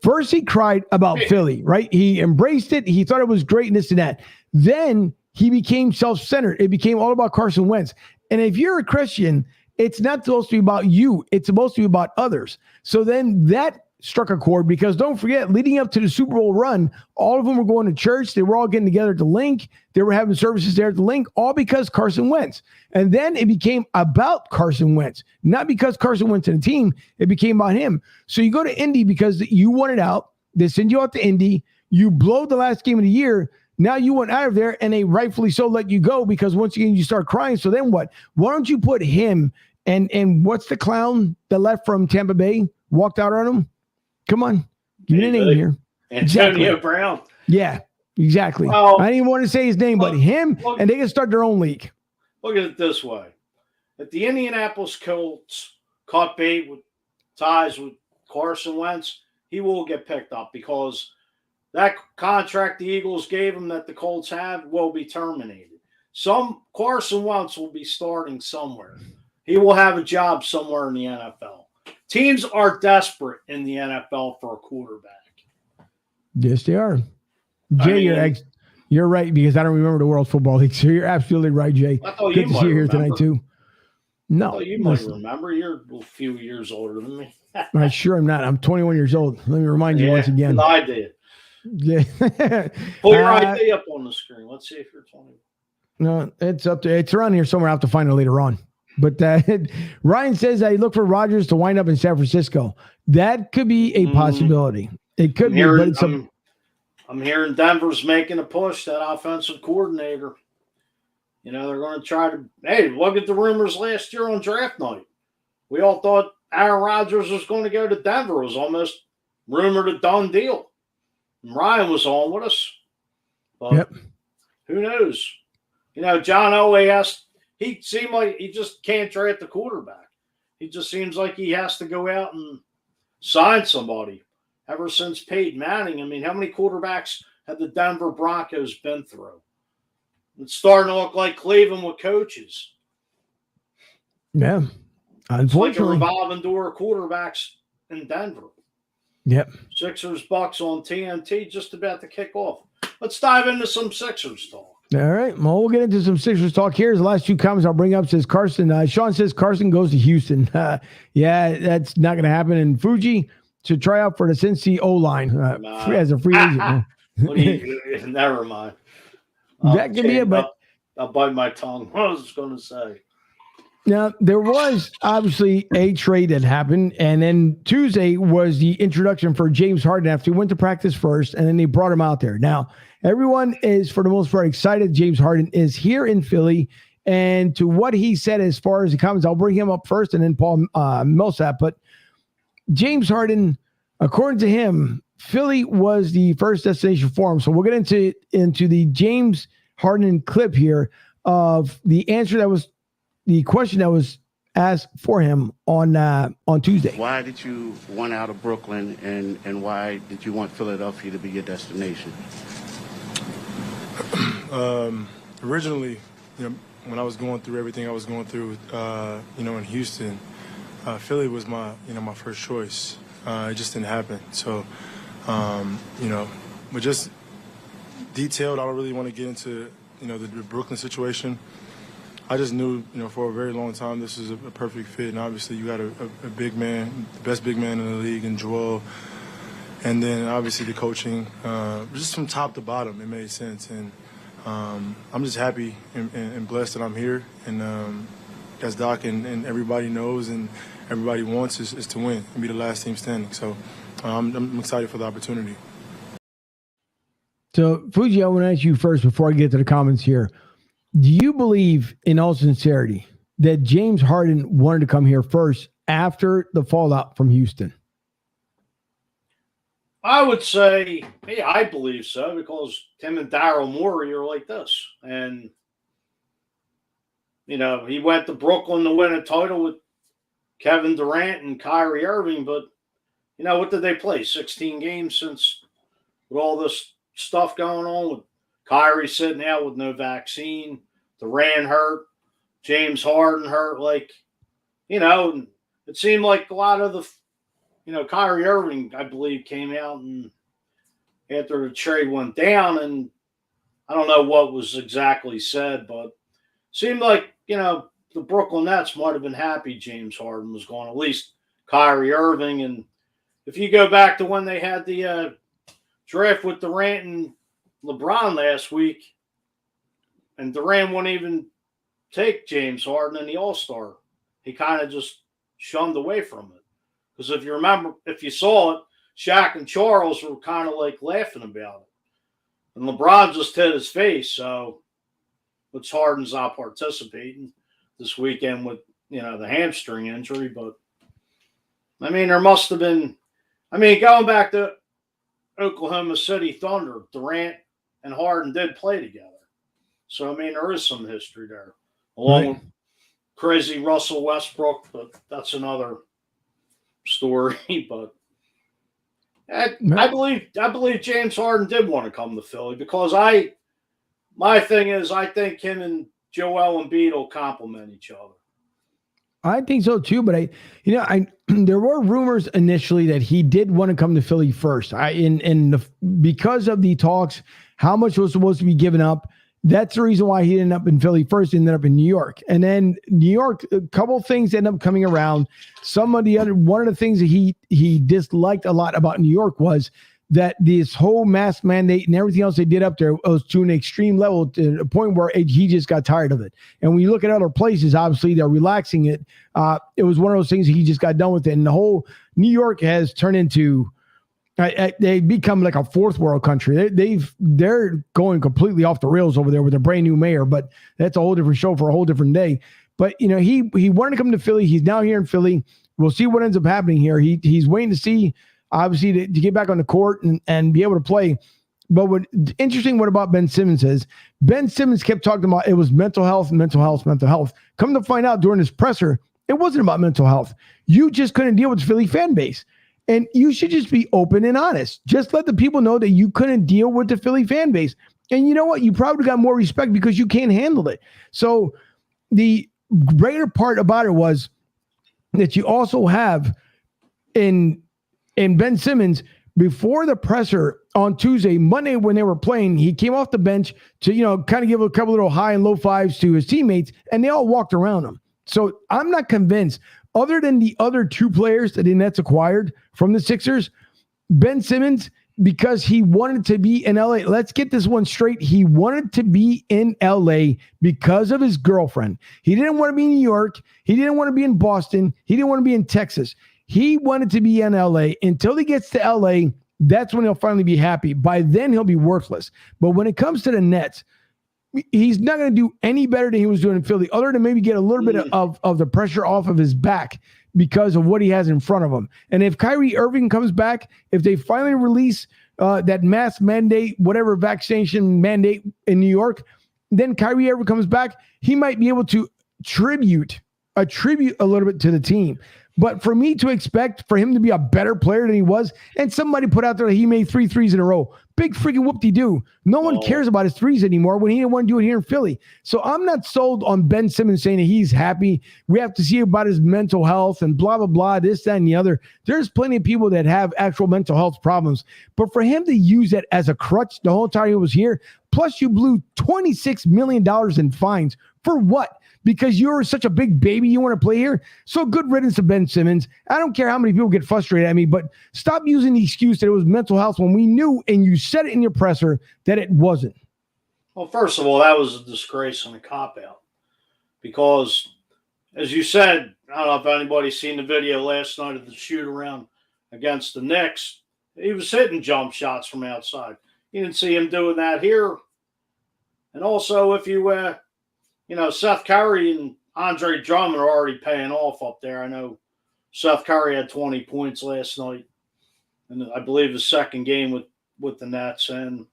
Speaker 1: First he cried about Philly, right? He embraced it. He thought it was great and this and that. Then he became self-centered. It became all about Carson Wentz. And if you're a Christian, it's not supposed to be about you. It's supposed to be about others. So then that struck a chord because don't forget, leading up to the Super Bowl run, all of them were going to church. They were all getting together at the Link. They were having services there at the Link, all because Carson Wentz. And then it became about Carson Wentz, not because Carson Wentz and the team. It became about him. So you go to Indy because you wanted out. They send you out to Indy. You blow the last game of the year. Now you went out of there and they rightfully so let you go because once again, you start crying. So then what? Why don't you put him and what's the clown that left from Tampa Bay, walked out on him? Come on. Give me a name here.
Speaker 2: Antonio Brown.
Speaker 1: Yeah, exactly. Well, I didn't even want to say his name, but him, and they can start their own league.
Speaker 2: Look at it this way. If the Indianapolis Colts caught bait with ties with Carson Wentz, he will get picked up because that contract the Eagles gave him that the Colts have will be terminated. Carson Wentz will be starting somewhere. He will have a job somewhere in the NFL. Teams are desperate in the NFL for a quarterback.
Speaker 1: Yes, they are. Jay, you're right because I don't remember the World Football League. So you're absolutely right, Jay.
Speaker 2: I thought
Speaker 1: Good to see you here tonight too. No,
Speaker 2: you might remember. You're a few years older than me.
Speaker 1: I sure am not. I'm 21 years old. Let me remind you once again.
Speaker 2: I did.
Speaker 1: Yeah.
Speaker 2: Pull your ID up on the screen. Let's see if you're 20.
Speaker 1: No, it's around here somewhere. I'll have to find it later on. But Ryan says I look for Rodgers to wind up in San Francisco. That could be a possibility. It could be, but it's
Speaker 2: I'm hearing Denver's making a push, that offensive coordinator. You know, they're going to try to, hey, look at the rumors last year on draft night. We all thought Aaron Rodgers was going to go to Denver. It was almost rumored a done deal. And Ryan was on with us. But who knows? You know, John Elway he seemed like he just can't draft the quarterback. He just seems like he has to go out and sign somebody. Ever since Peyton Manning, I mean, how many quarterbacks have the Denver Broncos been through? It's starting to look like Cleveland with coaches.
Speaker 1: Yeah. Unfortunately.
Speaker 2: It's like a revolving door of quarterbacks in Denver.
Speaker 1: Yep.
Speaker 2: Sixers Bucks on TNT just about to kick off. Let's dive into some Sixers talk.
Speaker 1: All right. Well, we'll get into some Sixers talk. Here's the last two comments I'll bring up. Says Carson. Sean says Carson goes to Houston. Yeah, that's not going to happen. And Fuji should try out for the Cincy O-line as a free agent.
Speaker 2: Never mind.
Speaker 1: That could be it, but
Speaker 2: I'll bite my tongue. What I was going to say.
Speaker 1: Now, there was obviously a trade that happened, and then Tuesday was the introduction for James Harden after he went to practice first, and then they brought him out there. Now, everyone is, for the most part, excited James Harden is here in Philly, and to what he said as far as the comments, I'll bring him up first, and then Paul Millsap, but James Harden, according to him, Philly was the first destination for him. So we'll get into the James Harden clip here of the answer that was the question that was asked for him on Tuesday.
Speaker 4: Why did you want out of Brooklyn, and why did you want Philadelphia to be your destination?
Speaker 5: Originally, when I was going through everything I was going through, in Houston, Philly was my first choice. It just didn't happen. So, but just detailed, I don't really want to get into, the Brooklyn situation. I just knew, for a very long time this was a perfect fit. And obviously you got a big man, the best big man in the league in Joel. And then obviously the coaching, just from top to bottom, it made sense. And I'm just happy and blessed that I'm here. And as Doc and everybody knows and everybody wants is to win and be the last team standing. So I'm excited for the opportunity.
Speaker 1: So, Fuji, I want to ask you first before I get to the comments here. Do you believe, in all sincerity, that James Harden wanted to come here first after the fallout from Houston?
Speaker 2: I would say, yeah, I believe so, because Tim and Daryl Morey are like this. And, he went to Brooklyn to win a title with Kevin Durant and Kyrie Irving, but, what did they play? 16 games since with all this stuff going on with Kyrie sitting out with no vaccine, Durant hurt, James Harden hurt. It seemed like a lot of the, Kyrie Irving, I believe, came out and after the trade went down, and I don't know what was exactly said, but it seemed like, the Brooklyn Nets might have been happy James Harden was gone, at least Kyrie Irving. And if you go back to when they had the draft with Durant and LeBron last week, and Durant wouldn't even take James Harden in the All-Star. He kind of just shunned away from it. Because if you saw it, Shaq and Charles were kind of like laughing about it. And LeBron just hit his face, so it's Harden's not participating this weekend with, the hamstring injury. But, there must have been – going back to Oklahoma City Thunder, Durant and Harden did play together. So, there is some history there. Along with crazy Russell Westbrook, but that's another story. But I believe James Harden did want to come to Philly because my thing is I think him and Joel Embiid will complement each other.
Speaker 1: I think so too, but there were rumors initially that he did want to come to Philly first. Because of the talks, how much was supposed to be given up. That's the reason why he ended up in Philly first, ended up in New York. And then New York, a couple things ended up coming around. One of the things that he disliked a lot about New York was that this whole mask mandate and everything else they did up there was to an extreme level, to a point where he just got tired of it. And when you look at other places, obviously they're relaxing it. It was one of those things he just got done with it. And the whole New York has turned into they become like a fourth world country. They're going completely off the rails over there with a brand new mayor, but that's a whole different show for a whole different day. But he wanted to come to Philly. He's now here in Philly. We'll see what ends up happening here. He's waiting to see, obviously, to get back on the court and be able to play. But what about Ben Simmons is Ben Simmons kept talking about it was mental health. Come to find out during his presser, it wasn't about mental health. You just couldn't deal with the Philly fan base. And you should just be open and honest. Just let the people know that you couldn't deal with the Philly fan base. And you know what? You probably got more respect because you can't handle it. So the greater part about it was that you also have in Ben Simmons, before the presser on Tuesday, Monday when they were playing, he came off the bench to, kind of give a couple little high and low fives to his teammates, and they all walked around him. So I'm not convinced, other than the other two players that the Nets acquired from the Sixers, Ben Simmons, because he wanted to be in LA. Let's get this one straight. He wanted to be in LA because of his girlfriend. He didn't want to be in New York. He didn't want to be in Boston. He didn't want to be in Texas. He wanted to be in LA. Until he gets to LA, that's when he'll finally be happy. By then, he'll be worthless. But when it comes to the Nets, he's not going to do any better than he was doing in Philly, other than maybe get a little bit of the pressure off of his back because of what he has in front of him. And if Kyrie Irving comes back, if they finally release that mask mandate, whatever vaccination mandate in New York, then Kyrie Irving comes back, he might be able to attribute a little bit to the team. But for me to expect for him to be a better player than he was, and somebody put out there that he made 3 threes in a row. Big freaking whoop-de-doo. No one cares about his threes anymore when he didn't want to do it here in Philly. So I'm not sold on Ben Simmons saying that he's happy. We have to see about his mental health and blah, blah, blah, this, that, and the other. There's plenty of people that have actual mental health problems. But for him to use that as a crutch the whole time he was here, plus you blew $26 million in fines, for what? Because you're such a big baby, you want to play here? So good riddance to Ben Simmons. I don't care how many people get frustrated at me, but stop using the excuse that it was mental health when we knew, and you said it in your presser, that it wasn't.
Speaker 2: Well, first of all, that was a disgrace and a cop-out. Because, as you said, I don't know if anybody's seen the video last night of the shoot-around against the Knicks. He was hitting jump shots from outside. You didn't see him doing that here. And also, if you Seth Curry and Andre Drummond are already paying off up there. I know Seth Curry had 20 points last night, and I believe his second game with the Nets. And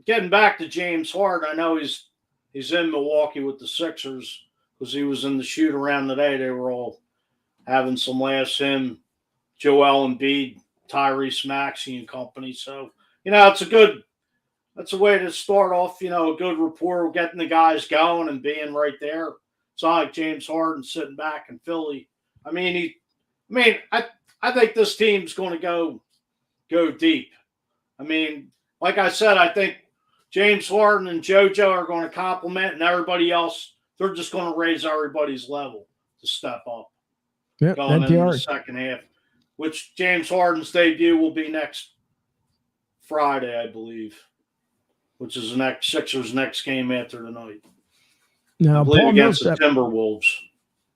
Speaker 2: getting back to James Harden, I know he's in Milwaukee with the Sixers because he was in the shoot around today. They were all having some laughs. Him, Joel Embiid, Tyrese Maxey, and company. So That's a way to start off, a good rapport, getting the guys going and being right there. It's not like James Harden sitting back in Philly. I think this team's going to go deep. Like I said, I think James Harden and JoJo are going to complement, and everybody else, they're just going to raise everybody's level to step up.
Speaker 1: Yep,
Speaker 2: going into the second half, which James Harden's debut will be next Friday, I believe, which is the Sixers' next game after tonight.
Speaker 1: Now,
Speaker 2: I believe against the Timberwolves.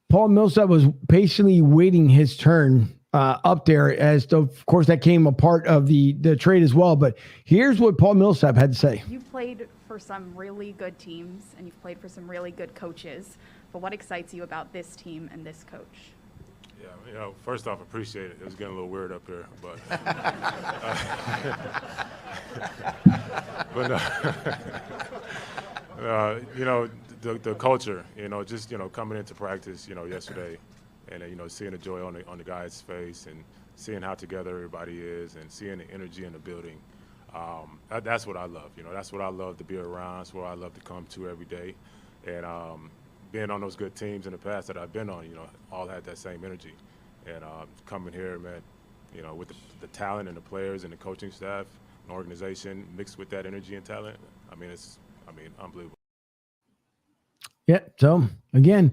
Speaker 1: Paul Millsap was patiently waiting his turn up there, of course, that came a part of the trade as well. But here's what Paul Millsap had to say.
Speaker 6: You've played for some really good teams, and you've played for some really good coaches. But what excites you about this team and this coach?
Speaker 7: Yeah, first off, appreciate it. It was getting a little weird up here, but the culture, just coming into practice, yesterday, and seeing the joy on the guy's face and seeing how together everybody is and seeing the energy in the building. That's what I love. That's what I love to be around. That's what I love to come to every day, and being on those good teams in the past that I've been on, all had that same energy. And coming here, man, with the talent and the players and the coaching staff and organization mixed with that energy and talent, it's unbelievable.
Speaker 1: Yeah. So again,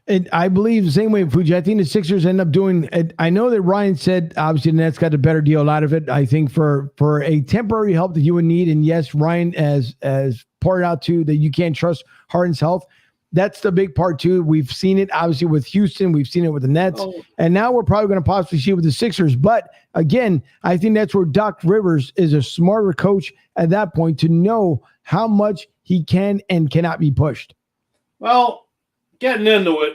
Speaker 1: And I believe the same way, Fuji. I think the Sixers end up doing. I know that Ryan said obviously the Nets got a better deal out of it. I think for a temporary help that you would need, and yes, Ryan as pointed out too that you can't trust Harden's health. That's the big part too. We've seen it obviously with Houston. We've seen it with the Nets, and now we're probably going to possibly see it with the Sixers. But again, I think that's where Doc Rivers is a smarter coach at that point to know how much he can and cannot be pushed.
Speaker 2: Well, getting into it,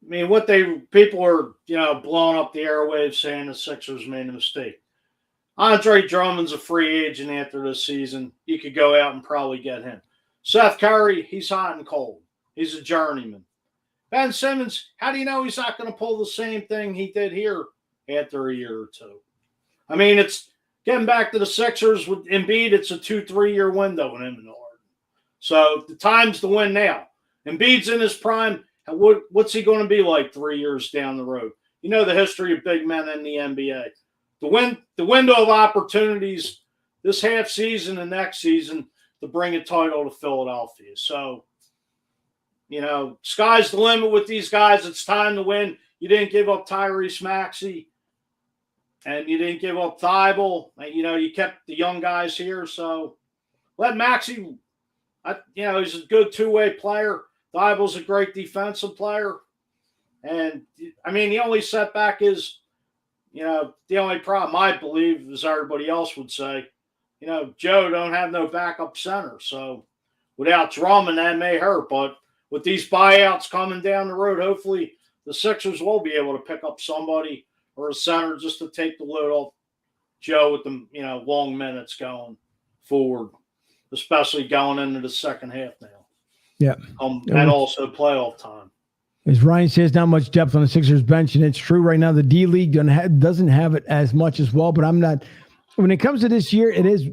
Speaker 2: I mean, people are, blowing up the airwaves saying the Sixers made a mistake. Andre Drummond's a free agent after this season. You could go out and probably get him. Seth Curry, he's hot and cold. He's a journeyman. Ben Simmons, how do you know he's not going to pull the same thing he did here after a year or two? I mean, it's getting back to the Sixers with Embiid, it's a 2-3 year window in him and Harden. So the time's to win now. Embiid's in his prime. What's he going to be like 3 years down the road? You know the history of big men in the NBA. The window of opportunities this half season and next season to bring a title to Philadelphia. So, sky's the limit with these guys. It's time to win. You didn't give up Tyrese Maxey, and you didn't give up Thibault. You kept the young guys here. So let Maxey, he's a good two-way player. Thibault's a great defensive player. And, the only setback is, the only problem, I believe, as everybody else would say, Joe don't have no backup center. So without Drummond, that may hurt. But with these buyouts coming down the road, hopefully the Sixers will be able to pick up somebody or a center just to take the load off Joe with the, long minutes going forward, especially going into the second half now.
Speaker 1: Yeah.
Speaker 2: And also playoff time.
Speaker 1: As Ryan says, not much depth on the Sixers bench, and it's true right now. The D League doesn't have it as much as well, but I'm not. When it comes to this year, it is,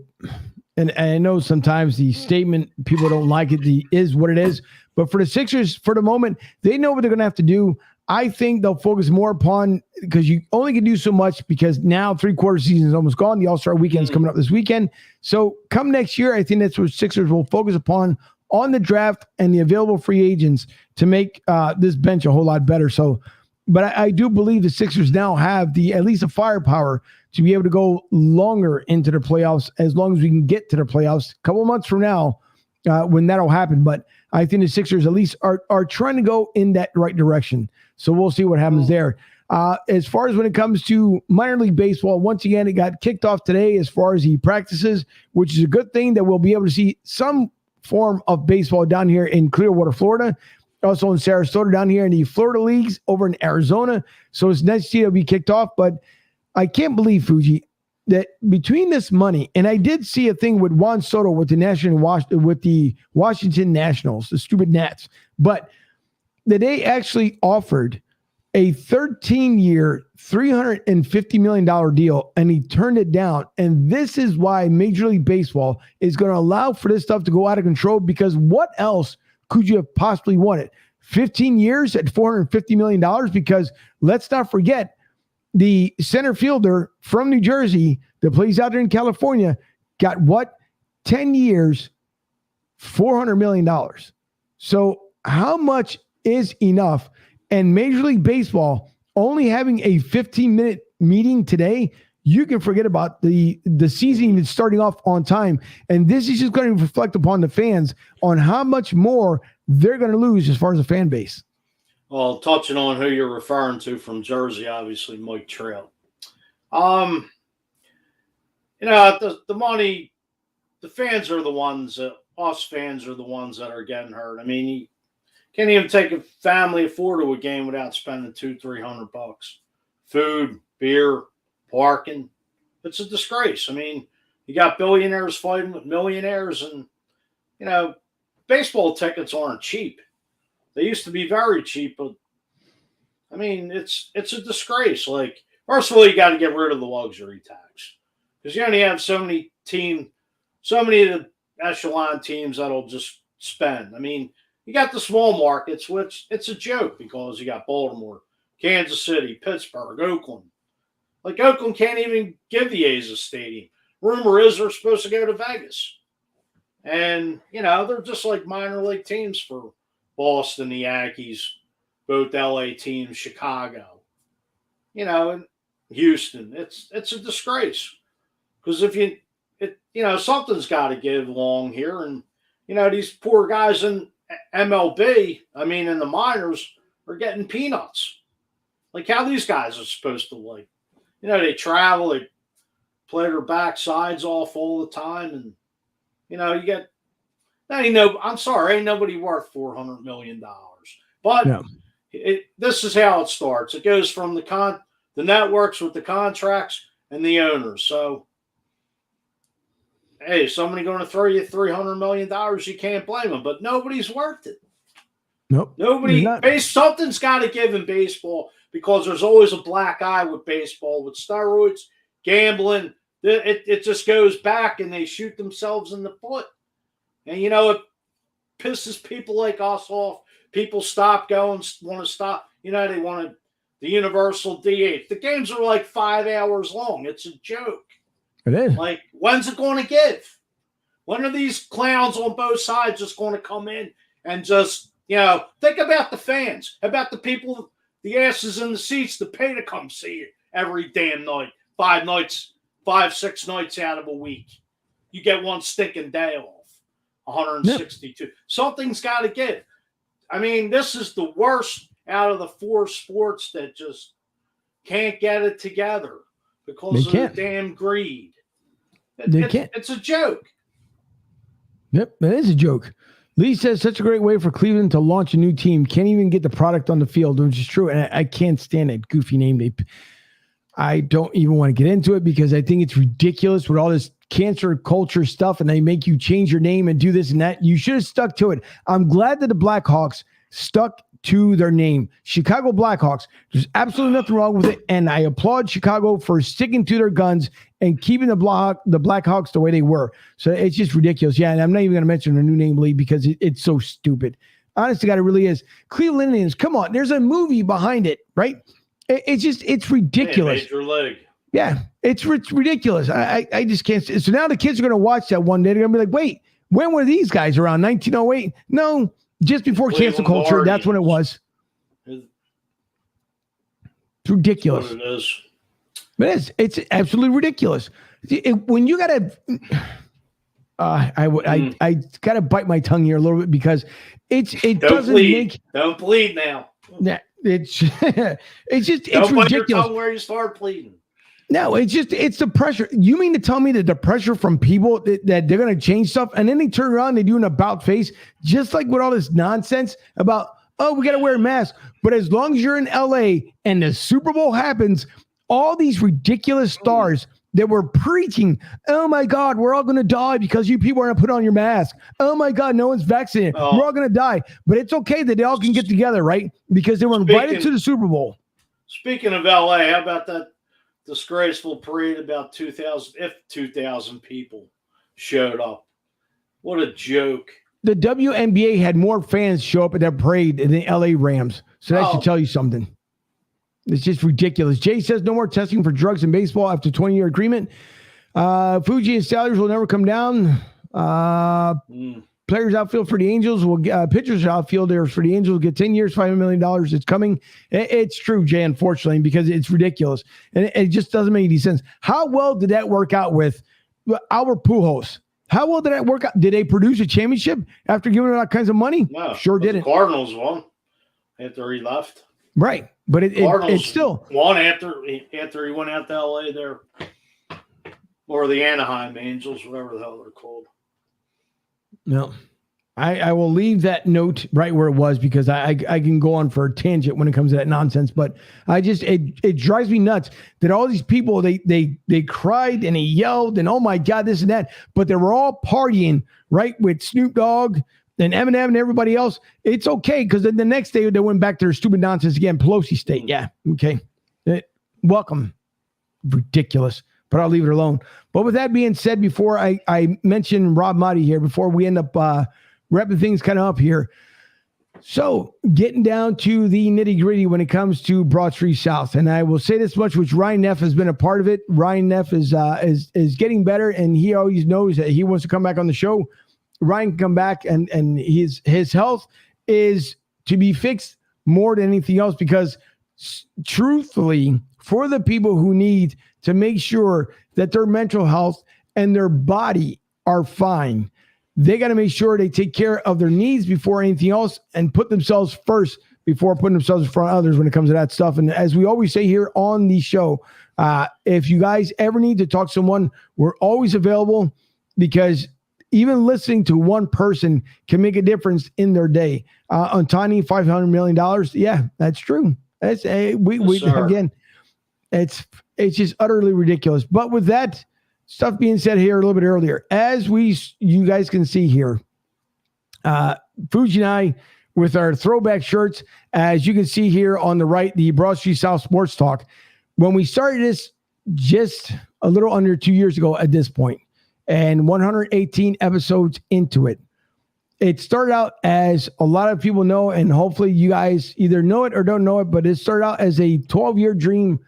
Speaker 1: and I know sometimes the statement, people don't like it, is what it is. But for the Sixers, for the moment, they know what they're going to have to do. I think they'll focus more upon, because you only can do so much, because now 3/4 season is almost gone. The All-Star weekend is coming up this weekend. So come next year, I think that's what Sixers will focus upon on the draft and the available free agents to make this bench a whole lot better. So, but I do believe the Sixers now have at least the firepower to be able to go longer into the playoffs, as long as we can get to the playoffs a couple months from now when that'll happen. But I think the Sixers at least are trying to go in that right direction. So we'll see what happens there. As far as when it comes to minor league baseball, once again, it got kicked off today as far as the practices, which is a good thing that we'll be able to see some form of baseball down here in Clearwater, Florida. Also in Sarasota, down here in the Florida leagues, over in Arizona. So it's next year it'll be kicked off. But I can't believe, Fuji, that between this money, and I did see a thing with Juan Soto with the Washington Nationals, the stupid Nats, but that they actually offered a 13-year, $350 million deal, and he turned it down. And this is why Major League Baseball is going to allow for this stuff to go out of control, because what else could you have possibly wanted? 15 years at $450 million? Because let's not forget, the center fielder from New Jersey that plays out there in California got 10 years, $400 million. So how much is enough? And Major League Baseball only having a 15-minute meeting today, you can forget about the season even starting off on time. And this is just going to reflect upon the fans on how much more they're going to lose as far as the fan base.
Speaker 2: Well, touching on who you're referring to from Jersey, obviously Mike Trout. The money, the fans are the ones, us fans are the ones that are getting hurt. I mean, you can't even take a family of four to a game without spending $200-300. Food, beer, parking. It's a disgrace. I mean, you got billionaires fighting with millionaires, and baseball tickets aren't cheap. They used to be very cheap, but I mean, it's a disgrace. Like, first of all, you got to get rid of the luxury tax, because you only have so many of the echelon teams that'll just spend. I mean, you got the small markets, which it's a joke, because you got Baltimore, Kansas City, Pittsburgh, Oakland. Like, Oakland can't even give the A's a stadium. Rumor is they're supposed to go to Vegas. And, they're just like minor league teams for Boston, the Yankees, both LA teams, Chicago, and Houston. It's a disgrace because something's got to give along here, and these poor guys in MLB, in the minors, are getting peanuts. Like how these guys are supposed to they travel, they play their backsides off all the time, and you get. I'm sorry, ain't nobody worth $400 million. But
Speaker 1: No.
Speaker 2: This is how it starts. It goes from the networks with the contracts and the owners. So, hey, is somebody going to throw you $300 million? You can't blame them. But nobody's worth it.
Speaker 1: Nope.
Speaker 2: Something's got to give in baseball because there's always a black eye with baseball, with steroids, gambling. It just goes back and they shoot themselves in the foot. And, it pisses people like us off. People stop going, want to stop. They want the universal DH. The games are like 5 hours long. It's a joke.
Speaker 1: It is.
Speaker 2: Like, when's it going to give? When are these clowns on both sides just going to come in and just, think about the fans, about the people, the asses in the seats that pay to come see you every damn night, 5-6 nights out of a week. You get one stinking day off. 162. Yep. Something's got to give. This is the worst out of the 4 sports that just can't get it together because of the damn greed. It's a joke.
Speaker 1: Yep, that is a joke. Lee says such a great way for Cleveland to launch a new team. Can't even get the product on the field, which is true. And I can't stand that goofy name. I don't even want to get into it because I think it's ridiculous with all this cancer culture stuff, and they make you change your name and do this and that. You should have stuck to it. I'm glad that the Blackhawks stuck to their name. Chicago Blackhawks. There's absolutely nothing wrong with it, and I applaud Chicago for sticking to their guns and keeping the Blackhawks the way they were. So it's just ridiculous. Yeah, and I'm not even going to mention a new name, Lee, because it's so stupid. Honest to God, it really is. Cleveland Indians, come on. There's a movie behind it, right? It's ridiculous.
Speaker 2: Major League.
Speaker 1: Yeah, it's ridiculous. I just can't. So now the kids are going to watch that one day. They're going to be like, wait, when were these guys around? 1908? No, just before cancel culture. That's when it was. It's ridiculous.
Speaker 2: That's what it is.
Speaker 1: It is. It's absolutely ridiculous. When you got to, I got to bite my tongue here a little bit because it doesn't make.
Speaker 2: Don't bleed now.
Speaker 1: Yeah, it's just
Speaker 2: Don't
Speaker 1: bite
Speaker 2: your
Speaker 1: ridiculous.
Speaker 2: tongue where you start bleeding.
Speaker 1: No, it's the pressure. You mean to tell me that the pressure from people that they're going to change stuff and then they turn around and they do an about face, just like with all this nonsense about, we got to wear a mask. But as long as you're in LA and the Super Bowl happens, all these ridiculous stars that were preaching, oh my God, we're all going to die because you people are going to put on your mask. Oh my God, no one's vaccinated. We're all going to die. But it's okay that they all can get together, right? Because they were invited to the Super Bowl.
Speaker 2: Speaking of LA, how about that disgraceful parade about 2,000 people showed up? What a joke.
Speaker 1: The WNBA had more fans show up at that parade than the LA Rams. So that should tell you something. It's just ridiculous. Jay says no more testing for drugs in baseball after 20-year agreement. Fuji and salaries will never come down. Players outfield for the Angels will pitchers outfielders for the Angels will get 10 years, $5 million. It's coming. It's true, Jay, unfortunately, because it's ridiculous. And it just doesn't make any sense. How well did that work out with Albert Pujols? How well did that work out? Did they produce a championship after giving all kinds of money?
Speaker 2: No.
Speaker 1: Sure didn't.
Speaker 2: The Cardinals won after he left.
Speaker 1: Right. But it's still
Speaker 2: won after he went out to LA there. Or the Anaheim Angels, whatever the hell they're called.
Speaker 1: No. I will leave that note right where it was because I can go on for a tangent when it comes to that nonsense. But it drives me nuts that all these people, they cried and they yelled and oh my God, this and that. But they were all partying, right, with Snoop Dogg and Eminem and everybody else. It's okay because then the next day they went back to their stupid nonsense again. Pelosi State. Yeah. Okay. Welcome. Ridiculous. But I'll leave it alone. But with that being said, before I mention Rob Motti here, before we end up wrapping things kind of up here. So getting down to the nitty gritty when it comes to Broad Street South. And I will say this much, which Ryan Neff has been a part of it. Ryan Neff is getting better and he always knows that he wants to come back on the show. Ryan can come back and his health is to be fixed more than anything else, because truthfully, for the people who need to make sure that their mental health and their body are fine, they got to make sure they take care of their needs before anything else and put themselves first before putting themselves in front of others when it comes to that stuff. And as we always say here on the show, if you guys ever need to talk to someone, we're always available, because even listening to one person can make a difference in their day. On Tiny, $500 million. Yeah, that's true. That's again, it's just utterly ridiculous. But with that stuff being said here a little bit earlier, as you guys can see here, Fuji and I, with our throwback shirts, as you can see here on the right, the Broad Street South Sports Talk. When we started this just a little under 2 years ago at this point, and 118 episodes into it, it started out, as a lot of people know, and hopefully you guys either know it or don't know it, but it started out as a 12-year dream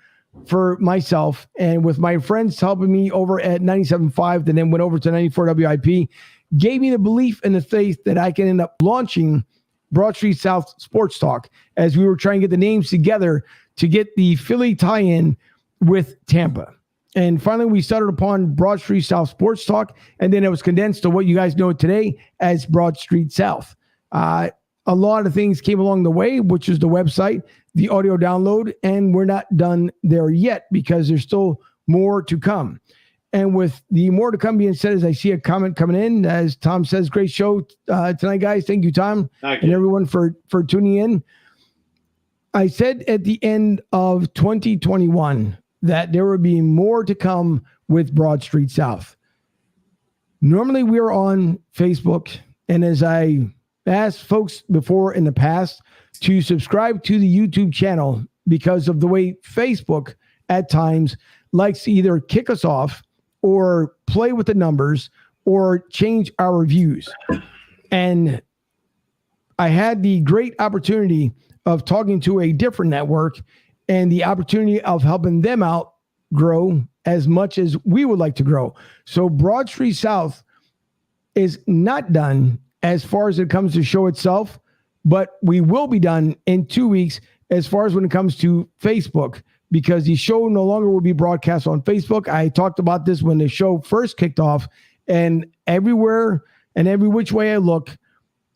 Speaker 1: for myself, and with my friends helping me over at 97.5, and then went over to 94 WIP, gave me the belief and the faith that I can end up launching Broad Street South Sports Talk, as we were trying to get the names together to get the Philly tie-in with Tampa. And finally, we started upon Broad Street South Sports Talk, and then it was condensed to what you guys know today as Broad Street South. A lot of things came along the way, which is the website, the audio download, and we're not done there yet, because there's still more to come. And with the more to come being said, as I see a comment coming in, as Tom says, great show tonight, guys. Thank you, Tom.
Speaker 2: Thank
Speaker 1: and
Speaker 2: you.
Speaker 1: everyone for tuning in. I said at the end of 2021 that there would be more to come with Broad Street South. Normally we are on Facebook, and as I asked folks before in the past to subscribe to the YouTube channel, because of the way Facebook at times likes to either kick us off or play with the numbers or change our reviews. And I had the great opportunity of talking to a different network and the opportunity of helping them out grow as much as we would like to grow. So Broad Street South is not done as far as it comes to show itself, but we will be done in 2 weeks as far as when it comes to Facebook, because the show no longer will be broadcast on Facebook. I talked about this when the show first kicked off, and everywhere and every which way I look,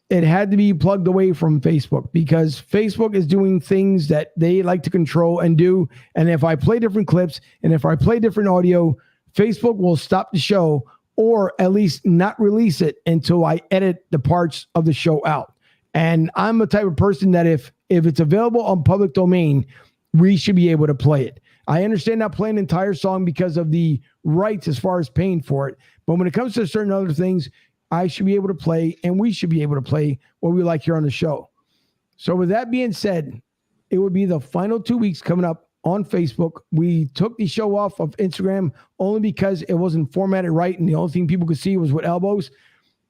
Speaker 1: it had to be plugged away from Facebook, because Facebook is doing things that they like to control and do. And if I play different clips and if I play different audio, Facebook will stop the show, or at least not release it until I edit the parts of the show out. And I'm the type of person that if it's available on public domain, we should be able to play it. I understand not playing an entire song because of the rights as far as paying for it. But when it comes to certain other things, I should be able to play, and we should be able to play what we like here on the show. So with that being said, it would be the final 2 weeks coming up on Facebook. We took the show off of Instagram only because it wasn't formatted right, and the only thing people could see was with elbows.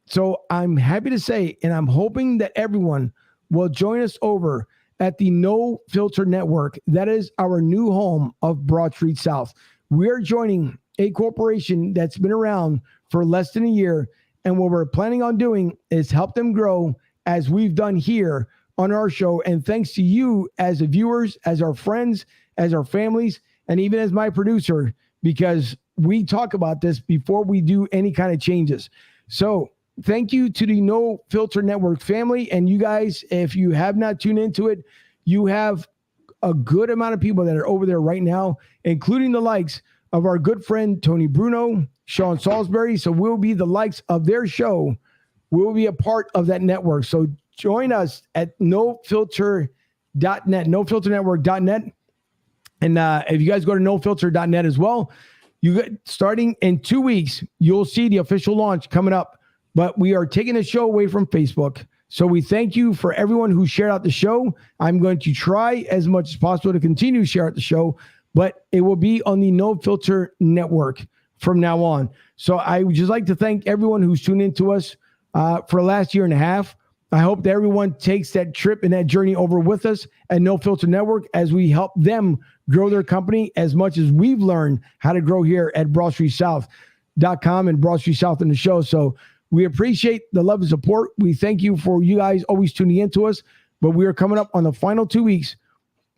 Speaker 1: So I'm happy to say, and I'm hoping that everyone will join us over at the No Filter Network. That is our new home of Broad Street South. We're joining a corporation that's been around for less than a year, and what we're planning on doing is help them grow as we've done here on our show. And thanks to you as the viewers, as our friends, as our families, and even as my producer, because we talk about this before we do any kind of changes. So thank you to the No Filter Network family. And you guys, if you have not tuned into it, you have a good amount of people that are over there right now, including the likes of our good friend Tony Bruno, Sean Salisbury. So we'll be the likes of their show. We'll be a part of that network. So join us at nofilter.net, nofilternetwork.net. And if you guys go to nofilter.net as well, starting in 2 weeks, you'll see the official launch coming up. But we are taking the show away from Facebook. So we thank you for everyone who shared out the show. I'm going to try as much as possible to continue to share out the show, but it will be on the No Filter Network from now on. So I would just like to thank everyone who's tuned in to us for the last year and a half. I hope that everyone takes that trip and that journey over with us at No Filter Network as we help them grow their company as much as we've learned how to grow here at BroadStreetSouth.com and Broad Street South in the show. So we appreciate the love and support. We thank you for you guys always tuning in to us. but we are coming up on the final 2 weeks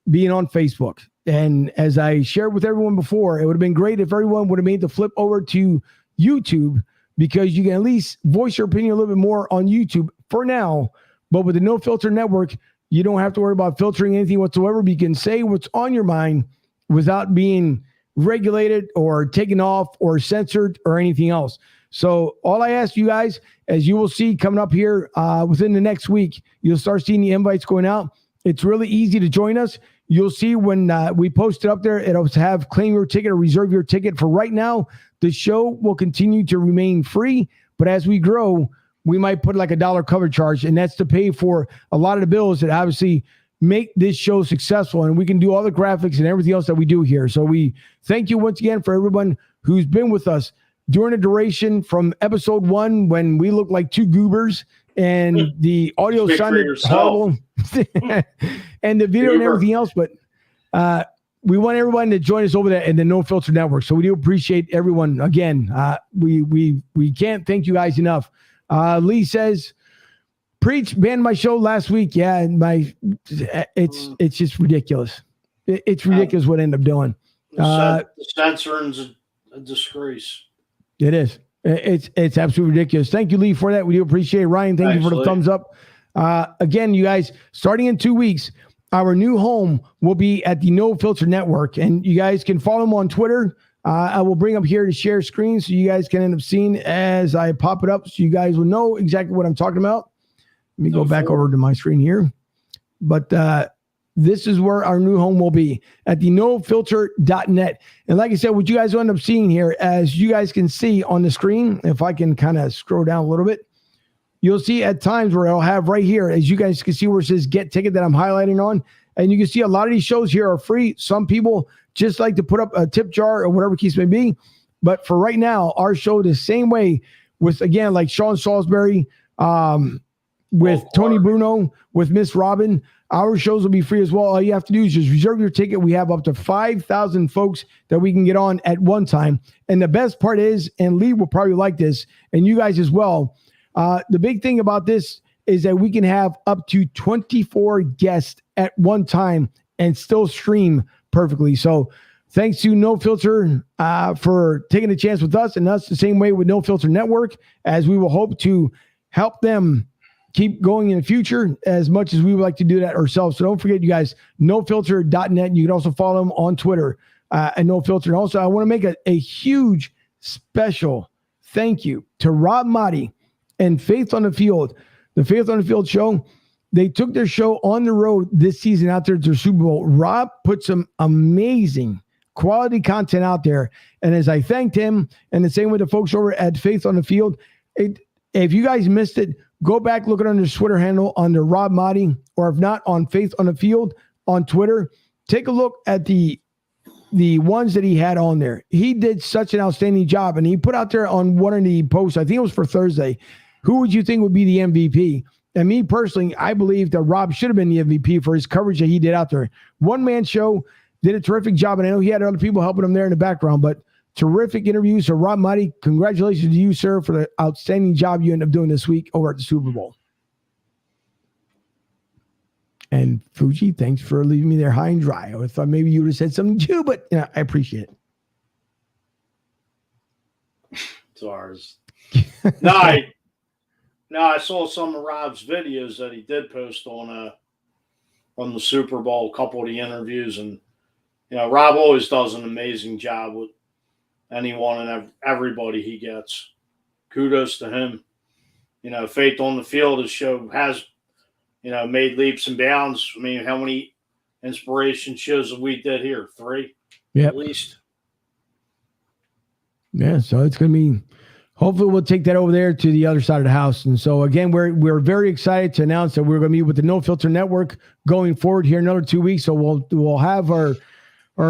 Speaker 1: being on Facebook. And as I shared with everyone before, it would have been great if everyone would have made the flip over to YouTube, because you can at least voice your opinion a little bit more on YouTube for now. But with the No Filter Network, you don't have to worry about filtering anything whatsoever. But you can say what's on your mind without being regulated or taken off or censored or anything else. So all I ask you guys, as you will see coming up here within the next week, you'll start seeing the invites going out. It's really easy to join us. You'll see when we post it up there, it'll have claim your ticket or reserve your ticket. For right now, the show will continue to remain free. But as we grow, we might put like $1 cover charge, and that's to pay for a lot of the bills that obviously make this show successful. And we can do all the graphics and everything else that we do here. So we thank you once again for everyone who's been with us during the duration from episode 1, when we looked like two goobers and the audio
Speaker 2: Speak for
Speaker 1: sounded
Speaker 2: yourself.
Speaker 1: horrible and the video and everything else. But we want everyone to join us over there in the No Filter Network. So we do appreciate everyone. Again, we can't thank you guys enough. Lee says, preach, banned my show last week. Yeah, it's just ridiculous. It's ridiculous what I end up doing.
Speaker 2: The censoring's a disgrace.
Speaker 1: It is. It's absolutely ridiculous. Thank you, Lee, for that. We do appreciate it. Ryan, thank you for the
Speaker 2: Lee.
Speaker 1: thumbs up. Again, you guys, starting in 2 weeks, our new home will be at the No Filter Network, and you guys can follow them on Twitter. I will bring up here to share screen so you guys can end up seeing as I pop it up, so you guys will know exactly what I'm talking about. Let me go back over to my screen here. But this is where our new home will be, at the nofilter.net. And like I said, what you guys will end up seeing here, as you guys can see on the screen, if I can kind of scroll down a little bit, you'll see at times where I'll have right here, as you guys can see where it says get ticket that I'm highlighting on. And you can see a lot of these shows here are free. Some people just like to put up a tip jar or whatever case may be. But for right now, our show the same way with, again, like Sean Salisbury, with Tony Bruno, with Miss Robin, our shows will be free as well. All you have to do is just reserve your ticket. We have up to 5,000 folks that we can get on at one time. And the best part is, and Lee will probably like this, and you guys as well, the big thing about this is that we can have up to 24 guests at one time and still stream perfectly. So thanks to No Filter for taking a chance with us, and us the same way with No Filter Network, as we will hope to help them keep going in the future as much as we would like to do that ourselves. So don't forget, you guys, nofilter.net. You can also follow them on Twitter at No Filter. And also, I want to make a huge special thank you to Rob Motti and Faith on the Field. The Faith on the Field show, they took their show on the road this season out there to the Super Bowl. Rob put some amazing quality content out there. And as I thanked him, and the same with the folks over at Faith on the Field, if you guys missed it, go back, look it on their Twitter handle under Rob Motti, or if not, on Faith on the Field on Twitter. Take a look at the ones that he had on there. He did such an outstanding job, and he put out there on one of the posts, I think it was for Thursday, who would you think would be the MVP? And me personally, I believe that Rob should have been the MVP for his coverage that he did out there. One-man show, did a terrific job, and I know he had other people helping him there in the background, but terrific interviews. So Rob Motti, congratulations to you, sir, for the outstanding job you ended up doing this week over at the Super Bowl. And Fuji, thanks for leaving me there high and dry. I thought maybe you would have said something too, but yeah, I appreciate it.
Speaker 2: It's ours. No, I saw some of Rob's videos that he did post on the Super Bowl, a couple of the interviews, and Rob always does an amazing job with anyone and everybody he gets. Kudos to him. Faith on the Field, his show has, made leaps and bounds. I mean, how many inspiration shows that we did here? 3,
Speaker 1: yep,
Speaker 2: at least.
Speaker 1: Yeah, so it's going to be, hopefully we'll take that over there to the other side of the house. And so, again, we're very excited to announce that we're going to be with the No Filter Network going forward here another 2 weeks. So we'll have our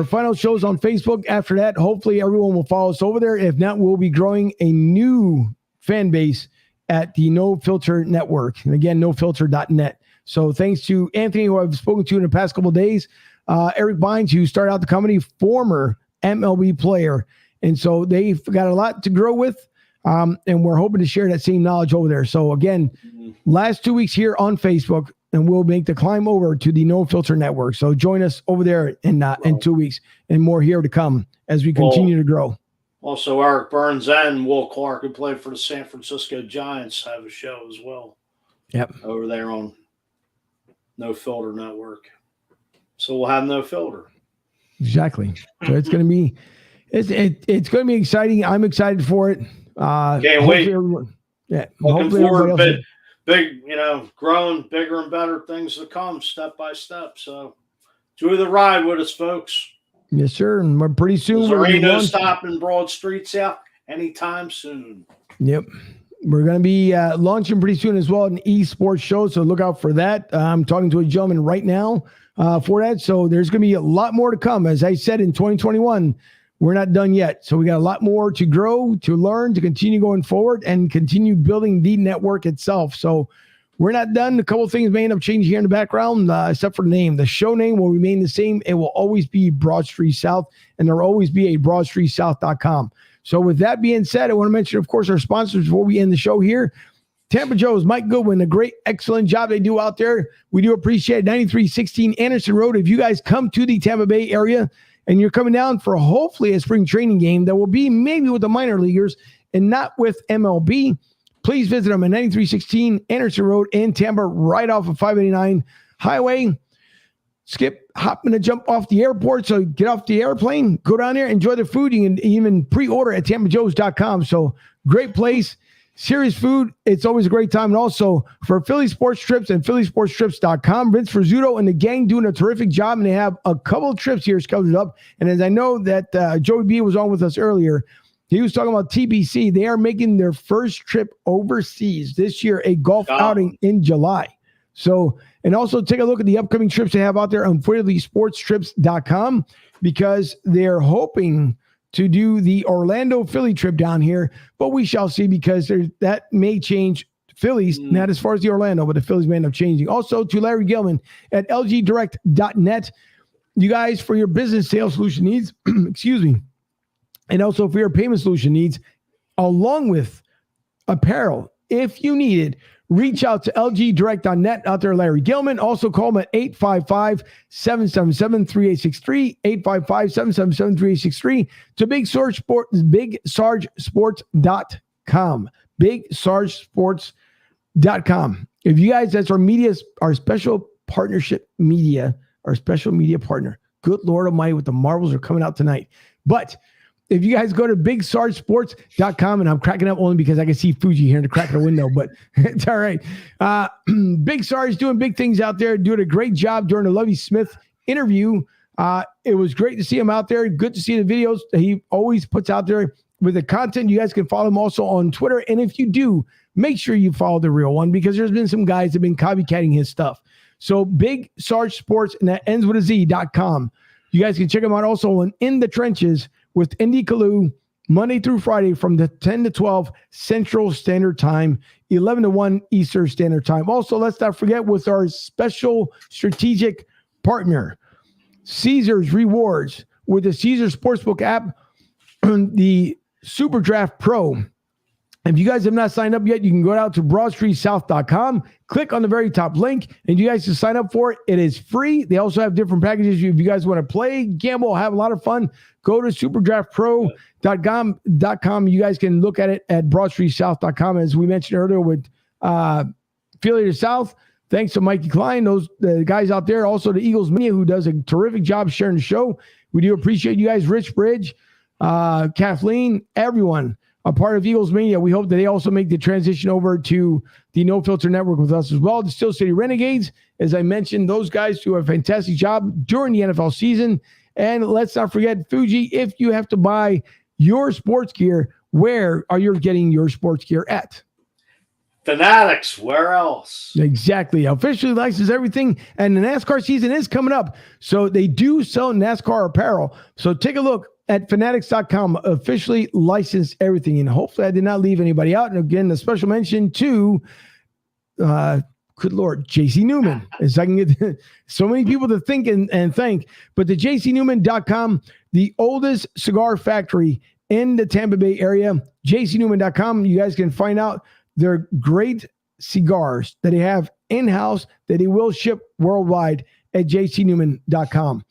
Speaker 1: final shows on Facebook. After that, hopefully everyone will follow us over there. If not, we'll be growing a new fan base at the No Filter Network. And again, nofilter.net. So thanks to Anthony, who I've spoken to in the past couple of days, Eric Bynes, who started out the company, former MLB player. And so they've got a lot to grow with. And we're hoping to share that same knowledge over there. So again, last 2 weeks here on Facebook, and we'll make the climb over to the No Filter Network. So join us over there in 2 weeks, and more here to come as we continue to grow.
Speaker 2: Also, Eric Burns and Will Clark, who played for the San Francisco Giants, have a show as well.
Speaker 1: Yep.
Speaker 2: Over there on No Filter Network. So we'll have No Filter.
Speaker 1: Exactly. So it's going to be it's going to be exciting. I'm excited for it.
Speaker 2: Can't wait. Looking forward to big, growing bigger and better things to come step by step. So enjoy the ride with us, folks.
Speaker 1: Yes, sir. And we're pretty soon.
Speaker 2: There ain't no stopping Broad Street South anytime soon.
Speaker 1: Yep. We're going to be launching pretty soon as well an esports show. So look out for that. I'm talking to a gentleman right now for that. So there's going to be a lot more to come. As I said, in 2021, we're not done yet. So we got a lot more to grow, to learn, to continue going forward, and continue building the network itself. So we're not done. A couple of things may end up changing here in the background, except for the name. The show name will remain the same. It will always be Broad Street South, and there will always be a BroadStreetSouth.com. So with that being said, I want to mention, of course, our sponsors before we end the show here. Tampa Joe's, Mike Goodwin, a great, excellent job they do out there. We do appreciate it. 9316 Anderson Road. If you guys come to the Tampa Bay area and you're coming down for hopefully a spring training game that will be maybe with the minor leaguers and not with MLB, please visit them at 9316 Anderson Road in Tampa, right off of 589 Highway. Skip, hop and jump off the airport. So get off the airplane, go down there, enjoy the food. You can even pre-order at TampaJoes.com. So great place, serious food. It's always a great time. And also for Philly Sports Trips and PhillySportsTrips.com, Vince Rizzuto and the gang doing a terrific job. And they have a couple of trips here scheduled up. And as I know that Joey B was on with us earlier, he was talking about TBC. They are making their first trip overseas this year, a golf outing in July. So, and also take a look at the upcoming trips they have out there on PhillySportsTrips.com, because they're hoping to do the Orlando Philly trip down here, but we shall see, because that may change. Phillies, not as far as the Orlando, but the Phillies may end up changing. Also to Larry Gilman at LGDirect.net. You guys, for your business sales solution needs, excuse me, and also for your payment solution needs, along with apparel, if you need it, reach out to LGDirect.net out there, Larry Gilman. Also call him at 855-777-3863, 855-777-3863, to BigSargeSports.com, BigSargeSports.com. If you guys, that's our special partnership media, our special media partner. Good Lord Almighty, what the marbles are coming out tonight. But if you guys go to BigSargeSports.com, and I'm cracking up only because I can see Fuji here in the crack of the window, but it's all right. Big Sarge doing big things out there, doing a great job during the Lovie Smith interview. It was great to see him out there. Good to see the videos that he always puts out there with the content. You guys can follow him also on Twitter. And if you do, make sure you follow the real one, because there's been some guys that have been copycatting his stuff. So Big Sarge Sports, and that ends with a Z.com. You guys can check him out also on In the Trenches with Indy Kalu, Monday through Friday from the 10 to 12 Central Standard Time, 11 to 1 Eastern Standard Time. Also, let's not forget with our special strategic partner, Caesars Rewards, with the Caesars Sportsbook app, the Super Draft Pro. If you guys have not signed up yet, you can go out to BroadStreetSouth.com, click on the very top link, and you guys can sign up for it. It is free. They also have different packages. If you guys want to play, gamble, have a lot of fun, go to SuperDraftPro.com. You guys can look at it at BroadStreetSouth.com. As we mentioned earlier with Affiliated South, thanks to Mikey Klein, the guys out there. Also to Eagles Media, who does a terrific job sharing the show. We do appreciate you guys. Rich Bridge, Kathleen, everyone a part of Eagles Mania. We hope that they also make the transition over to the No Filter Network with us as well. The Steel City Renegades, as I mentioned, those guys do a fantastic job during the NFL season. And let's not forget, Fuji, if you have to buy your sports gear, where are you getting your sports gear at?
Speaker 2: Fanatics, where else?
Speaker 1: Exactly. Officially licensed everything, and the NASCAR season is coming up. So they do sell NASCAR apparel. So take a look at Fanatics.com, officially licensed everything. And hopefully I did not leave anybody out. And again, the special mention to, good Lord, JC Newman. As I can get so many people to think and thank. But the JCNewman.com, the oldest cigar factory in the Tampa Bay area, JCNewman.com. You guys can find out their great cigars that they have in-house that he will ship worldwide at jcnewman.com.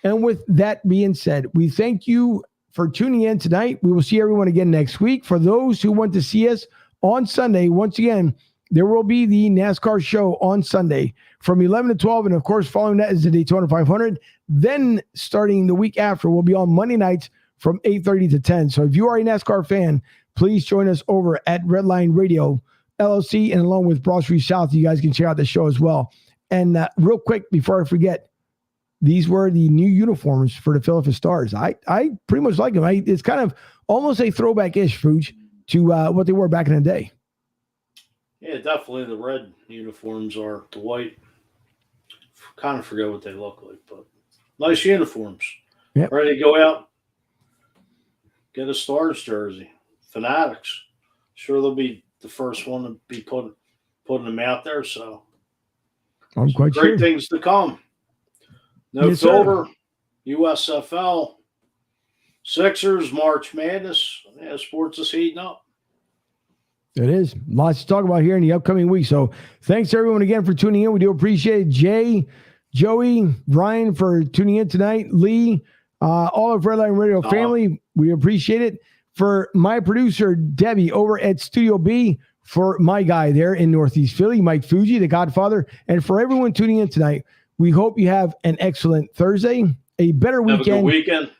Speaker 1: And with that being said, we thank you for tuning in tonight. We will see everyone again next week. For those who want to see us on Sunday, once again, there will be the NASCAR show on Sunday from 11 to 12. And of course, following that is the Daytona 500. Then starting the week after, we'll be on Monday nights from 8:30 to 10. So if you are a NASCAR fan, please join us over at Redline Radio LLC. And along with Broad Street South, you guys can check out the show as well. And real quick, before I forget, these were the new uniforms for the Philadelphia Stars. I pretty much like them. It's kind of almost a throwback-ish, Fuge, to what they were back in the day.
Speaker 2: Yeah, definitely the red uniforms are. The white, kind of forget what they look like, but nice uniforms.
Speaker 1: Yep.
Speaker 2: Ready to go out, get a Stars jersey. Fanatics. Sure they'll be the first one to be putting them out there, so
Speaker 1: I'm quite
Speaker 2: great
Speaker 1: sure.
Speaker 2: things to come. No
Speaker 1: Yes, sir.
Speaker 2: filter, USFL, Sixers, March Madness. Yeah, sports is heating up.
Speaker 1: It is. Lots to talk about here in the upcoming week. So thanks everyone again for tuning in. We do appreciate it. Jay, Joey, Ryan for tuning in tonight. Lee, all of Redline Radio family, we appreciate it. For my producer, Debbie, over at Studio B, for my guy there in Northeast Philly, Mike Fuji, the Godfather, and for everyone tuning in tonight, we hope you have an excellent Thursday, a better
Speaker 2: Have a
Speaker 1: weekend.
Speaker 2: good weekend.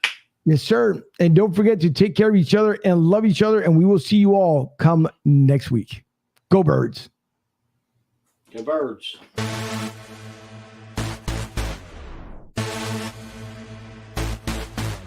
Speaker 1: Yes, sir. And don't forget to take care of each other and love each other. And we will see you all come next week. Go Birds.
Speaker 2: Go Birds.